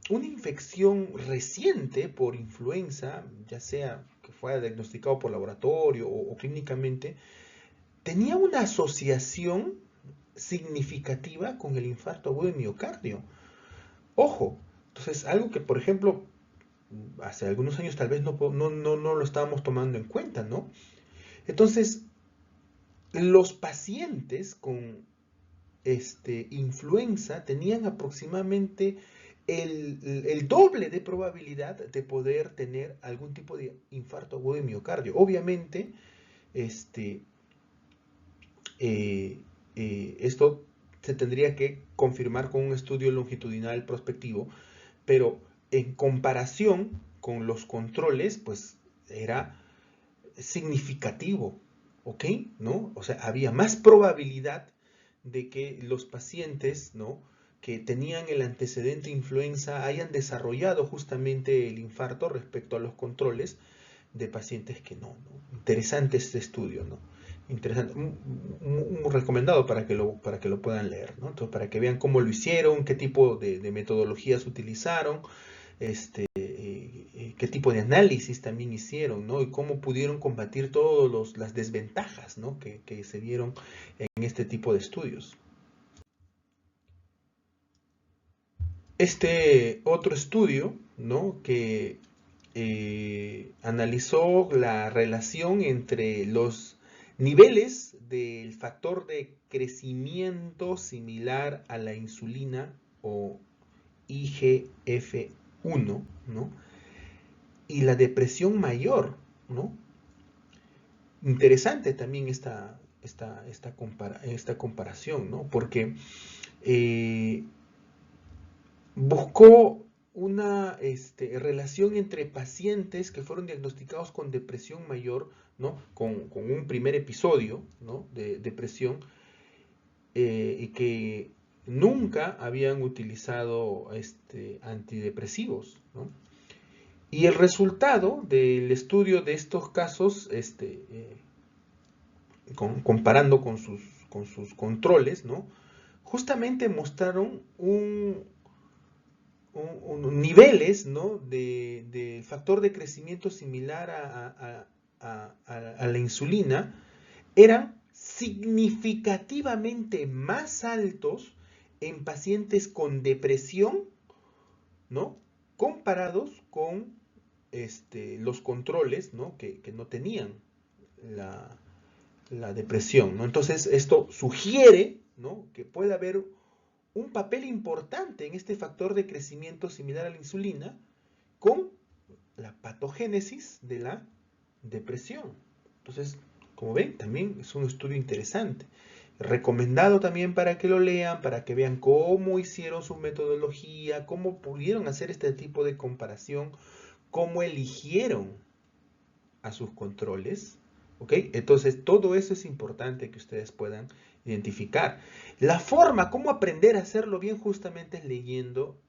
una infección reciente por influenza, ya sea que fuera diagnosticado por laboratorio o clínicamente, tenía una asociación significativa con el infarto agudo de miocardio. Ojo, entonces algo que, por ejemplo, hace algunos años tal vez no lo estábamos tomando en cuenta, ¿no? Entonces, los pacientes con influenza tenían aproximadamente el doble de probabilidad de poder tener algún tipo de infarto agudo de miocardio. Obviamente, esto se tendría que confirmar con un estudio longitudinal prospectivo, pero en comparación con los controles, pues era significativo, ¿ok? ¿No? O sea, había más probabilidad de que los pacientes, ¿no?, que tenían el antecedente influenza hayan desarrollado justamente el infarto respecto a los controles de pacientes que no, ¿no? Interesante este estudio, ¿no? Interesante, muy recomendado para que lo puedan leer, ¿no? Entonces, para que vean cómo lo hicieron, qué tipo de metodologías utilizaron, qué tipo de análisis también hicieron, ¿no? Y cómo pudieron combatir todas las desventajas, ¿no?, que se dieron en este tipo de estudios. Este otro estudio, ¿no?, que analizó la relación entre los niveles del factor de crecimiento similar a la insulina o IGF-1, ¿no?, y la depresión mayor, ¿no? Interesante también esta comparación, ¿no? Porque buscó una relación entre pacientes que fueron diagnosticados con depresión mayor, ¿no?, con un primer episodio, ¿no?, de depresión, y que nunca habían utilizado antidepresivos, ¿no? Y el resultado del estudio de estos casos, comparando con sus controles, ¿no? Justamente mostraron niveles, ¿no? de factor de crecimiento similar a la insulina, eran significativamente más altos en pacientes con depresión, ¿no? Comparados con los controles, ¿no? Que no tenían la, la depresión, ¿no? Entonces, esto sugiere, ¿no? que puede haber un papel importante en este factor de crecimiento similar a la insulina con la patogénesis de la depresión. Entonces, como ven, también es un estudio interesante. Recomendado también para que lo lean, para que vean cómo hicieron su metodología, cómo pudieron hacer este tipo de comparación, cómo eligieron a sus controles. ¿Ok? Entonces, todo eso es importante que ustedes puedan identificar. La forma, cómo aprender a hacerlo bien, justamente es leyendo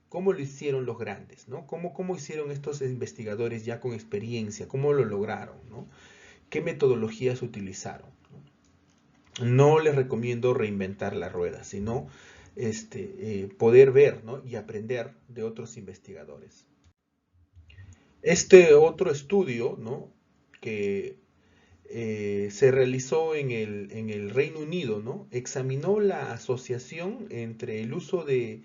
cómo lo hicieron los grandes, ¿no? Cómo hicieron estos investigadores ya con experiencia, cómo lo lograron, ¿no? ¿Qué metodologías utilizaron? No les recomiendo reinventar la rueda, sino poder ver, ¿no? y aprender de otros investigadores. Este otro estudio, ¿no? que se realizó en el Reino Unido, ¿no? examinó la asociación entre el uso de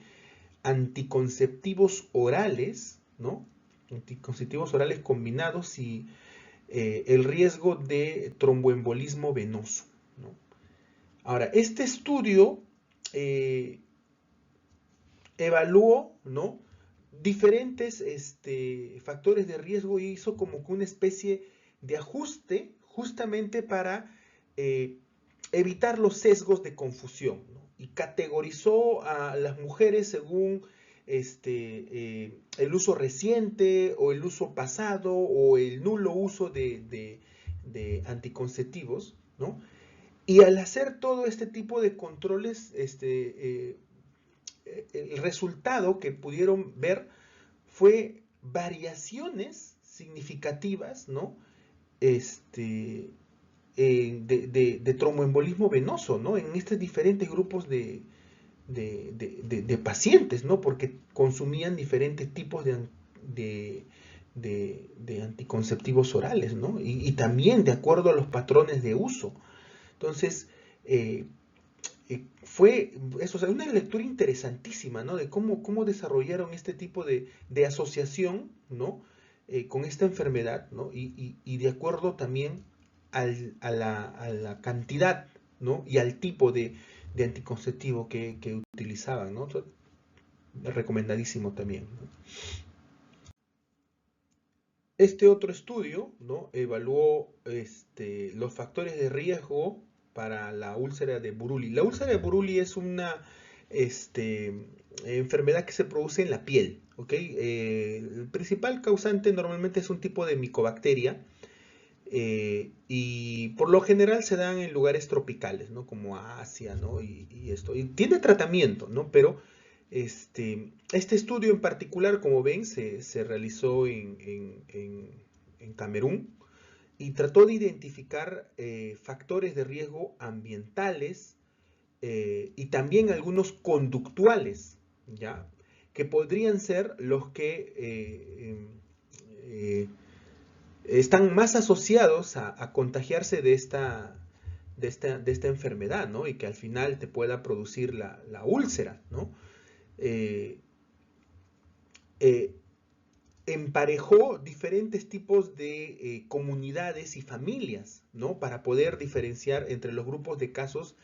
anticonceptivos orales, ¿no? anticonceptivos orales combinados y el riesgo de tromboembolismo venoso, ¿no? Ahora, este estudio eh, evaluó, ¿no? diferentes factores de riesgo y hizo como que una especie de ajuste justamente para eh, evitar los sesgos de confusión, ¿no? y categorizó a las mujeres según el uso reciente o el uso pasado o el nulo uso de anticonceptivos, ¿no? Y al hacer todo este tipo de controles, el resultado que pudieron ver fue variaciones significativas, ¿no? De tromboembolismo venoso, ¿no? En estos diferentes grupos de pacientes, ¿no? Porque consumían diferentes tipos de anticonceptivos orales, ¿no? Y también de acuerdo a los patrones de uso. Entonces, eh, fue eso, o sea, una lectura interesantísima, ¿no? De cómo desarrollaron este tipo de asociación, ¿no? Con esta enfermedad, ¿no? Y de acuerdo también a la cantidad, ¿no? Y al tipo de anticonceptivo que utilizaban, ¿no? Entonces, recomendadísimo también, ¿no? Este otro estudio, ¿no? evaluó los factores de riesgo para la úlcera de Buruli. La úlcera de Buruli es una enfermedad que se produce en la piel, ¿ok? El principal causante normalmente es un tipo de micobacteria y por lo general se dan en lugares tropicales, ¿no? Como Asia, ¿no? Y esto. Y tiene tratamiento, ¿no? Pero este estudio en particular, como ven, se realizó en Camerún y trató de identificar factores de riesgo ambientales y también algunos conductuales, ¿ya? Que podrían ser los que están más asociados a contagiarse de esta enfermedad, ¿no? Y que al final te pueda producir la úlcera, ¿no? Eh, eh, Emparejó diferentes tipos de comunidades y familias, ¿no? Para poder diferenciar entre los grupos de casos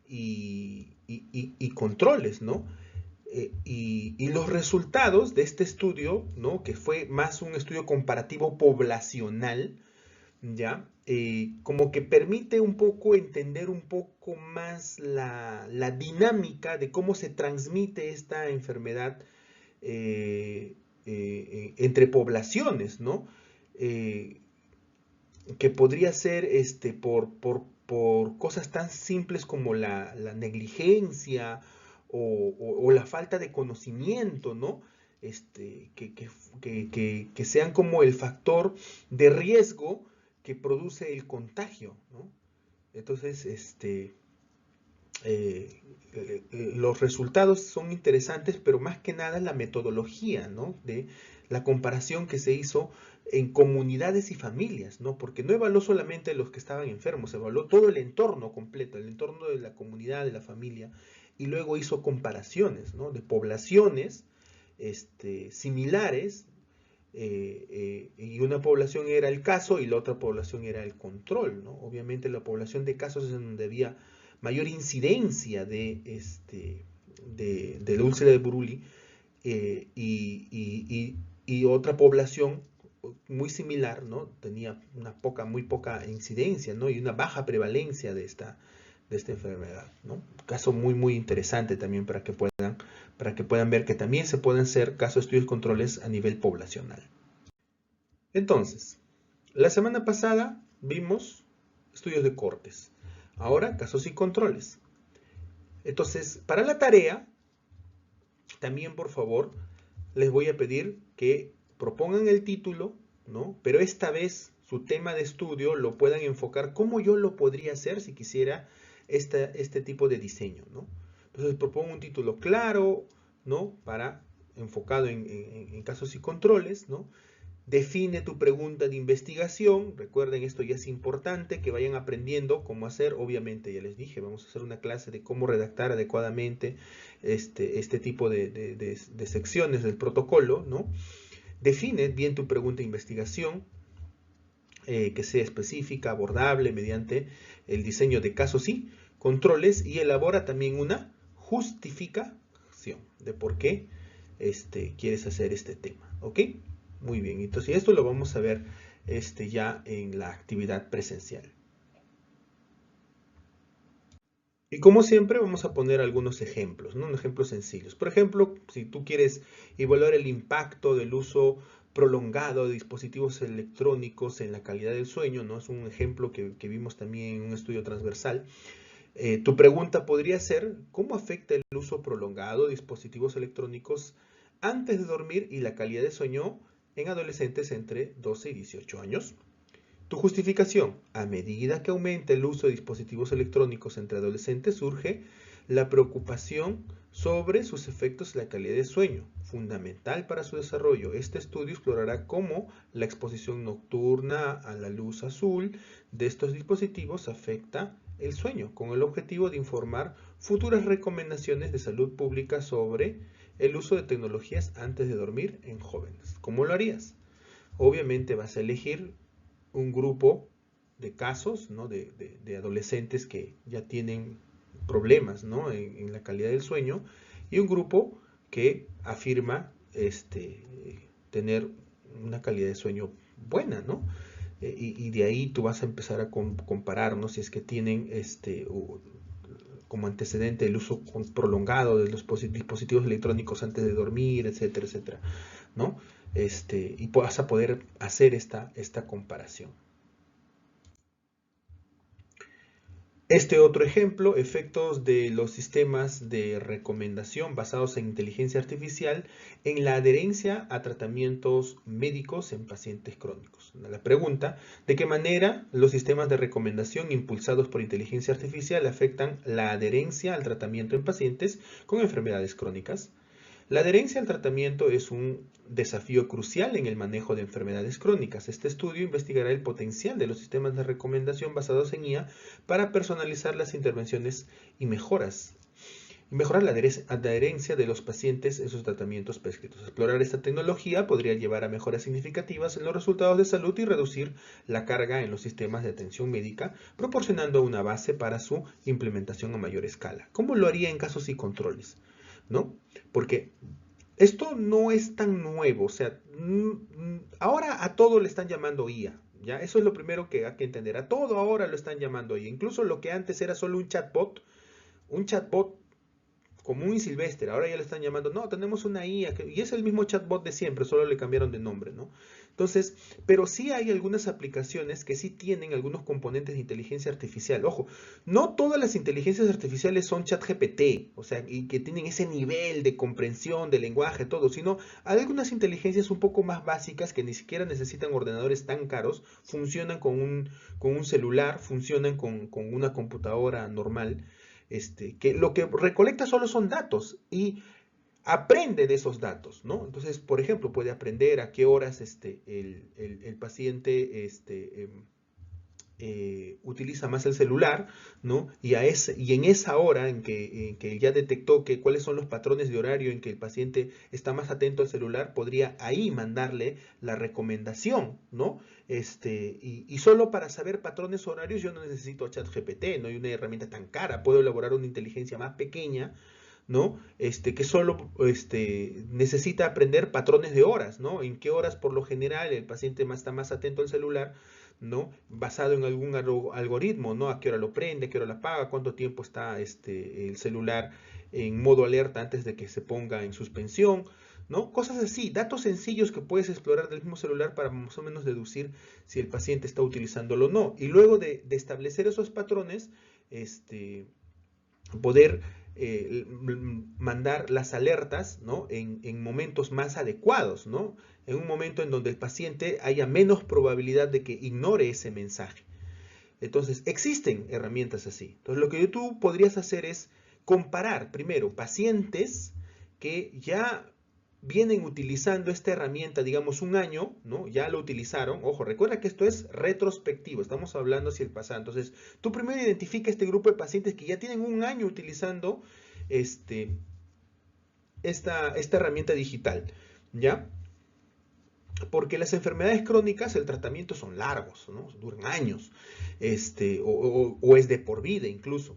y controles, ¿no? Y los resultados de este estudio, ¿no? Que fue más un estudio comparativo poblacional, ¿ya? Como que permite un poco entender un poco más la dinámica de cómo se transmite esta enfermedad entre poblaciones, ¿no? Que podría ser por cosas tan simples como la negligencia o la falta de conocimiento, ¿no? Que sean como el factor de riesgo que produce el contagio, ¿no? Entonces, los resultados son interesantes, pero más que nada la metodología, ¿no? De la comparación que se hizo en comunidades y familias, ¿no? Porque no evaluó solamente los que estaban enfermos, evaluó todo el entorno completo, el entorno de la comunidad, de la familia, y luego hizo comparaciones, ¿no? De poblaciones similares, y una población era el caso y la otra población era el control, ¿no? Obviamente la población de casos es en donde había mayor incidencia de la úlcera de Buruli, y otra población muy similar, ¿no? Tenía muy poca incidencia, ¿no? Y una baja prevalencia de esta enfermedad, ¿no? Caso muy interesante también para que puedan ver que también se pueden hacer casos de estudios controles a nivel poblacional. Entonces, la semana pasada vimos estudios de cortes. Ahora, casos y controles. Entonces, para la tarea, también por favor, les voy a pedir que propongan el título, ¿no? Pero esta vez su tema de estudio lo puedan enfocar como yo lo podría hacer si quisiera este tipo de diseño, ¿no? Entonces propongo un título claro, ¿no? Enfocado en casos y controles, ¿no? Define tu pregunta de investigación. Recuerden, esto ya es importante, que vayan aprendiendo cómo hacer. Obviamente, ya les dije, vamos a hacer una clase de cómo redactar adecuadamente este tipo de secciones del protocolo, ¿no? Define bien tu pregunta de investigación, que sea específica, abordable mediante el diseño de casos y controles, y elabora también una justificación de por qué quieres hacer este tema, ¿ok? Muy bien, entonces esto lo vamos a ver ya en la actividad presencial. Y como siempre vamos a poner algunos ejemplos, ¿no? Ejemplos sencillos. Por ejemplo, si tú quieres evaluar el impacto del uso prolongado de dispositivos electrónicos en la calidad del sueño, ¿no? Es un ejemplo que vimos también en un estudio transversal. Tu pregunta podría ser, ¿cómo afecta el uso prolongado de dispositivos electrónicos antes de dormir y la calidad de sueño en adolescentes entre 12 y 18 años? Tu justificación: a medida que aumenta el uso de dispositivos electrónicos entre adolescentes, surge la preocupación sobre sus efectos en la calidad de sueño, fundamental para su desarrollo. Este estudio explorará cómo la exposición nocturna a la luz azul de estos dispositivos afecta el sueño, con el objetivo de informar futuras recomendaciones de salud pública sobre el uso de tecnologías antes de dormir en jóvenes. ¿Cómo lo harías? Obviamente vas a elegir un grupo de casos, ¿no? de adolescentes que ya tienen problemas, ¿no? en la calidad del sueño, y un grupo que afirma tener una calidad de sueño buena, ¿no? Y de ahí tú vas a empezar a comparar, ¿no? Si es que tienen como antecedente el uso prolongado de los dispositivos electrónicos antes de dormir, etcétera, etcétera, ¿no? Y vas a poder hacer esta comparación. Este otro ejemplo: efectos de los sistemas de recomendación basados en inteligencia artificial en la adherencia a tratamientos médicos en pacientes crónicos. La pregunta: ¿de qué manera los sistemas de recomendación impulsados por inteligencia artificial afectan la adherencia al tratamiento en pacientes con enfermedades crónicas? La adherencia al tratamiento es un desafío crucial en el manejo de enfermedades crónicas. Este estudio investigará el potencial de los sistemas de recomendación basados en IA para personalizar las intervenciones y mejorar la adherencia de los pacientes en sus tratamientos prescritos. Explorar esta tecnología podría llevar a mejoras significativas en los resultados de salud y reducir la carga en los sistemas de atención médica, proporcionando una base para su implementación a mayor escala. ¿Cómo lo haría en casos y controles? ¿No? Porque esto no es tan nuevo, o sea, ahora a todo le están llamando IA, ¿ya? Eso es lo primero que hay que entender. A todo ahora lo están llamando IA. Incluso lo que antes era solo un chatbot común y silvestre. Ahora ya le están llamando, no, tenemos una IA, y es el mismo chatbot de siempre, solo le cambiaron de nombre, ¿no? Entonces, pero sí hay algunas aplicaciones que sí tienen algunos componentes de inteligencia artificial. Ojo, no todas las inteligencias artificiales son ChatGPT, o sea, y que tienen ese nivel de comprensión, de lenguaje, todo, sino hay algunas inteligencias un poco más básicas que ni siquiera necesitan ordenadores tan caros, funcionan con un celular, funcionan con una computadora normal, que lo que recolecta solo son datos y aprende de esos datos, ¿no? Entonces, por ejemplo, puede aprender a qué horas el paciente utiliza más el celular, ¿no? Y en esa hora en que ya detectó cuáles son los patrones de horario en que el paciente está más atento al celular, podría ahí mandarle la recomendación, ¿no? Y solo para saber patrones horarios yo no necesito a ChatGPT, no hay una herramienta tan cara, puedo elaborar una inteligencia más pequeña, ¿no? Que solo necesita aprender patrones de horas, ¿no? En qué horas por lo general el paciente está más atento al celular, ¿no? Basado en algún algoritmo, ¿no? A qué hora lo prende, a qué hora lo apaga, cuánto tiempo está el celular en modo alerta antes de que se ponga en suspensión, ¿no? Cosas así, datos sencillos que puedes explorar del mismo celular para más o menos deducir si el paciente está utilizándolo o no. Y luego de establecer esos patrones, poder mandar las alertas, ¿no? en momentos más adecuados, ¿no? En un momento en donde el paciente haya menos probabilidad de que ignore ese mensaje. Entonces, existen herramientas así. Entonces, lo que tú podrías hacer es comparar primero pacientes que ya vienen utilizando esta herramienta, digamos, un año, ¿no? Ya lo utilizaron. Ojo, recuerda que esto es retrospectivo, estamos hablando hacia el pasado. Entonces, tú primero identifica este grupo de pacientes que ya tienen un año utilizando esta herramienta digital, ¿ya? Porque las enfermedades crónicas, el tratamiento son largos, ¿no? Duran años, o es de por vida incluso.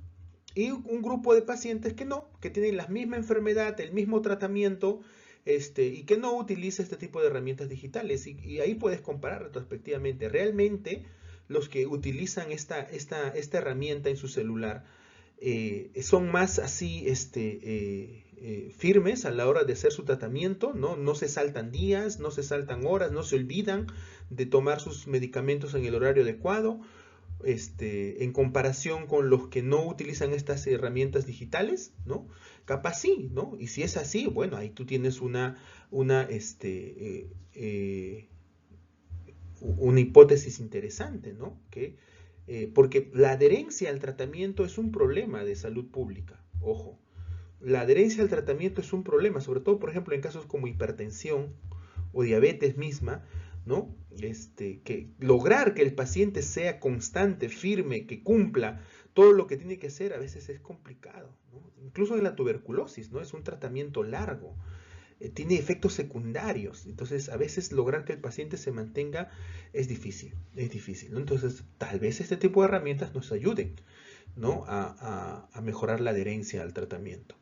Y un grupo de pacientes que no, que tienen la misma enfermedad, el mismo tratamiento, y que no utiliza este tipo de herramientas digitales. Y ahí puedes comparar retrospectivamente. Realmente, los que utilizan esta herramienta en su celular son más así, firmes a la hora de hacer su tratamiento, ¿no? No se saltan días, no se saltan horas, no se olvidan de tomar sus medicamentos en el horario adecuado, en comparación con los que no utilizan estas herramientas digitales, ¿no? Capaz sí, ¿no? Y si es así, bueno, ahí tú tienes una hipótesis interesante, ¿no? Porque la adherencia al tratamiento es un problema de salud pública, ojo. La adherencia al tratamiento es un problema, sobre todo, por ejemplo, en casos como hipertensión o diabetes misma, ¿no? Que lograr que el paciente sea constante, firme, que cumpla todo lo que tiene que hacer a veces es complicado, ¿no? Incluso en la tuberculosis, ¿no? Es un tratamiento largo, tiene efectos secundarios, entonces a veces lograr que el paciente se mantenga es difícil, ¿no? Entonces tal vez este tipo de herramientas nos ayuden, ¿no? a mejorar la adherencia al tratamiento.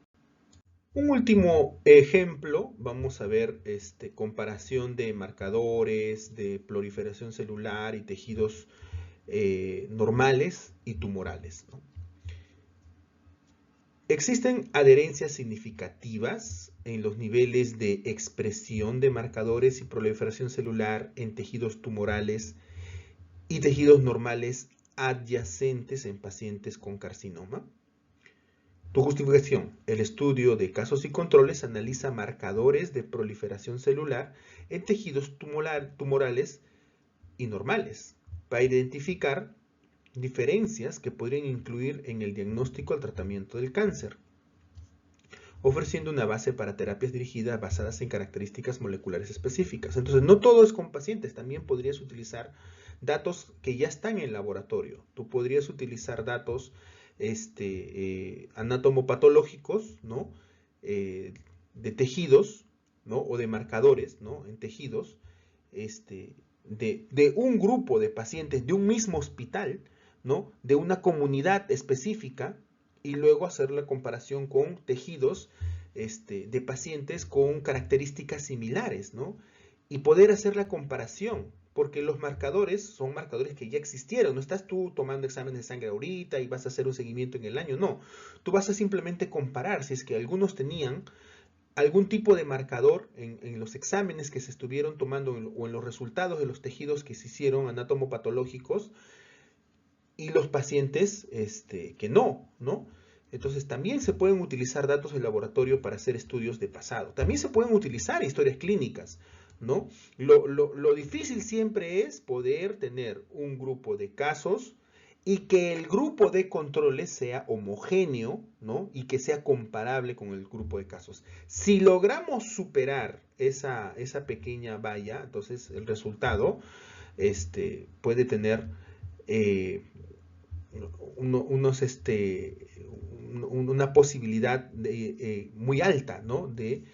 Un último ejemplo, vamos a ver comparación de marcadores de proliferación celular y tejidos normales y tumorales, ¿no? Existen adherencias significativas en los niveles de expresión de marcadores y proliferación celular en tejidos tumorales y tejidos normales adyacentes en pacientes con carcinoma. Tu justificación. El estudio de casos y controles analiza marcadores de proliferación celular en tejidos tumorales y normales para identificar diferencias que podrían incluir en el diagnóstico al tratamiento del cáncer, ofreciendo una base para terapias dirigidas basadas en características moleculares específicas. Entonces, no todo es con pacientes, también podrías utilizar datos que ya están en el laboratorio. Tú podrías utilizar datos anatomopatológicos, ¿no? De tejidos, ¿no? O de marcadores, ¿no? En tejidos, de un grupo de pacientes de un mismo hospital, ¿no? De una comunidad específica, y luego hacer la comparación con tejidos de pacientes con características similares, ¿no? Y poder hacer la comparación. porque los marcadores son marcadores que ya existieron. No estás tú tomando exámenes de sangre ahorita y vas a hacer un seguimiento en el año. No, tú vas a simplemente comparar si es que algunos tenían algún tipo de marcador en los exámenes que se estuvieron tomando o en los resultados de los tejidos que se hicieron anatomopatológicos y los pacientes que no, ¿no? Entonces también se pueden utilizar datos de laboratorio para hacer estudios de pasado. También se pueden utilizar historias clínicas, ¿no? Lo difícil siempre es poder tener un grupo de casos y que el grupo de controles sea homogéneo, ¿no? Y que sea comparable con el grupo de casos. Si logramos superar esa pequeña valla, entonces el resultado puede tener una posibilidad muy alta, ¿no? de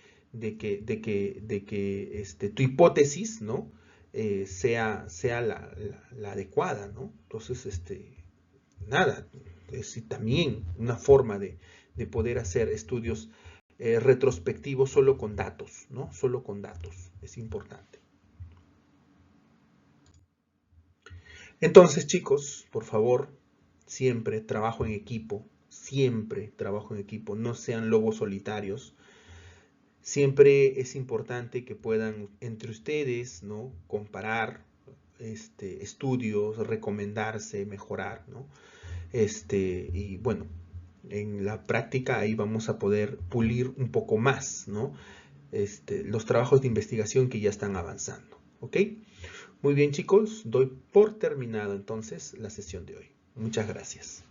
que tu hipótesis, ¿no? sea la adecuada, ¿no? Entonces, nada, es también una forma de poder hacer estudios retrospectivos solo con datos, ¿no? Solo con datos, es importante. Entonces, chicos, por favor, siempre trabajo en equipo, no sean lobos solitarios. Siempre es importante que puedan entre ustedes, ¿no? comparar estudios, recomendarse, mejorar, ¿no? Y bueno, en la práctica ahí vamos a poder pulir un poco más, ¿no? Los trabajos de investigación que ya están avanzando, ¿ok? Muy bien, chicos, doy por terminado entonces la sesión de hoy. Muchas gracias.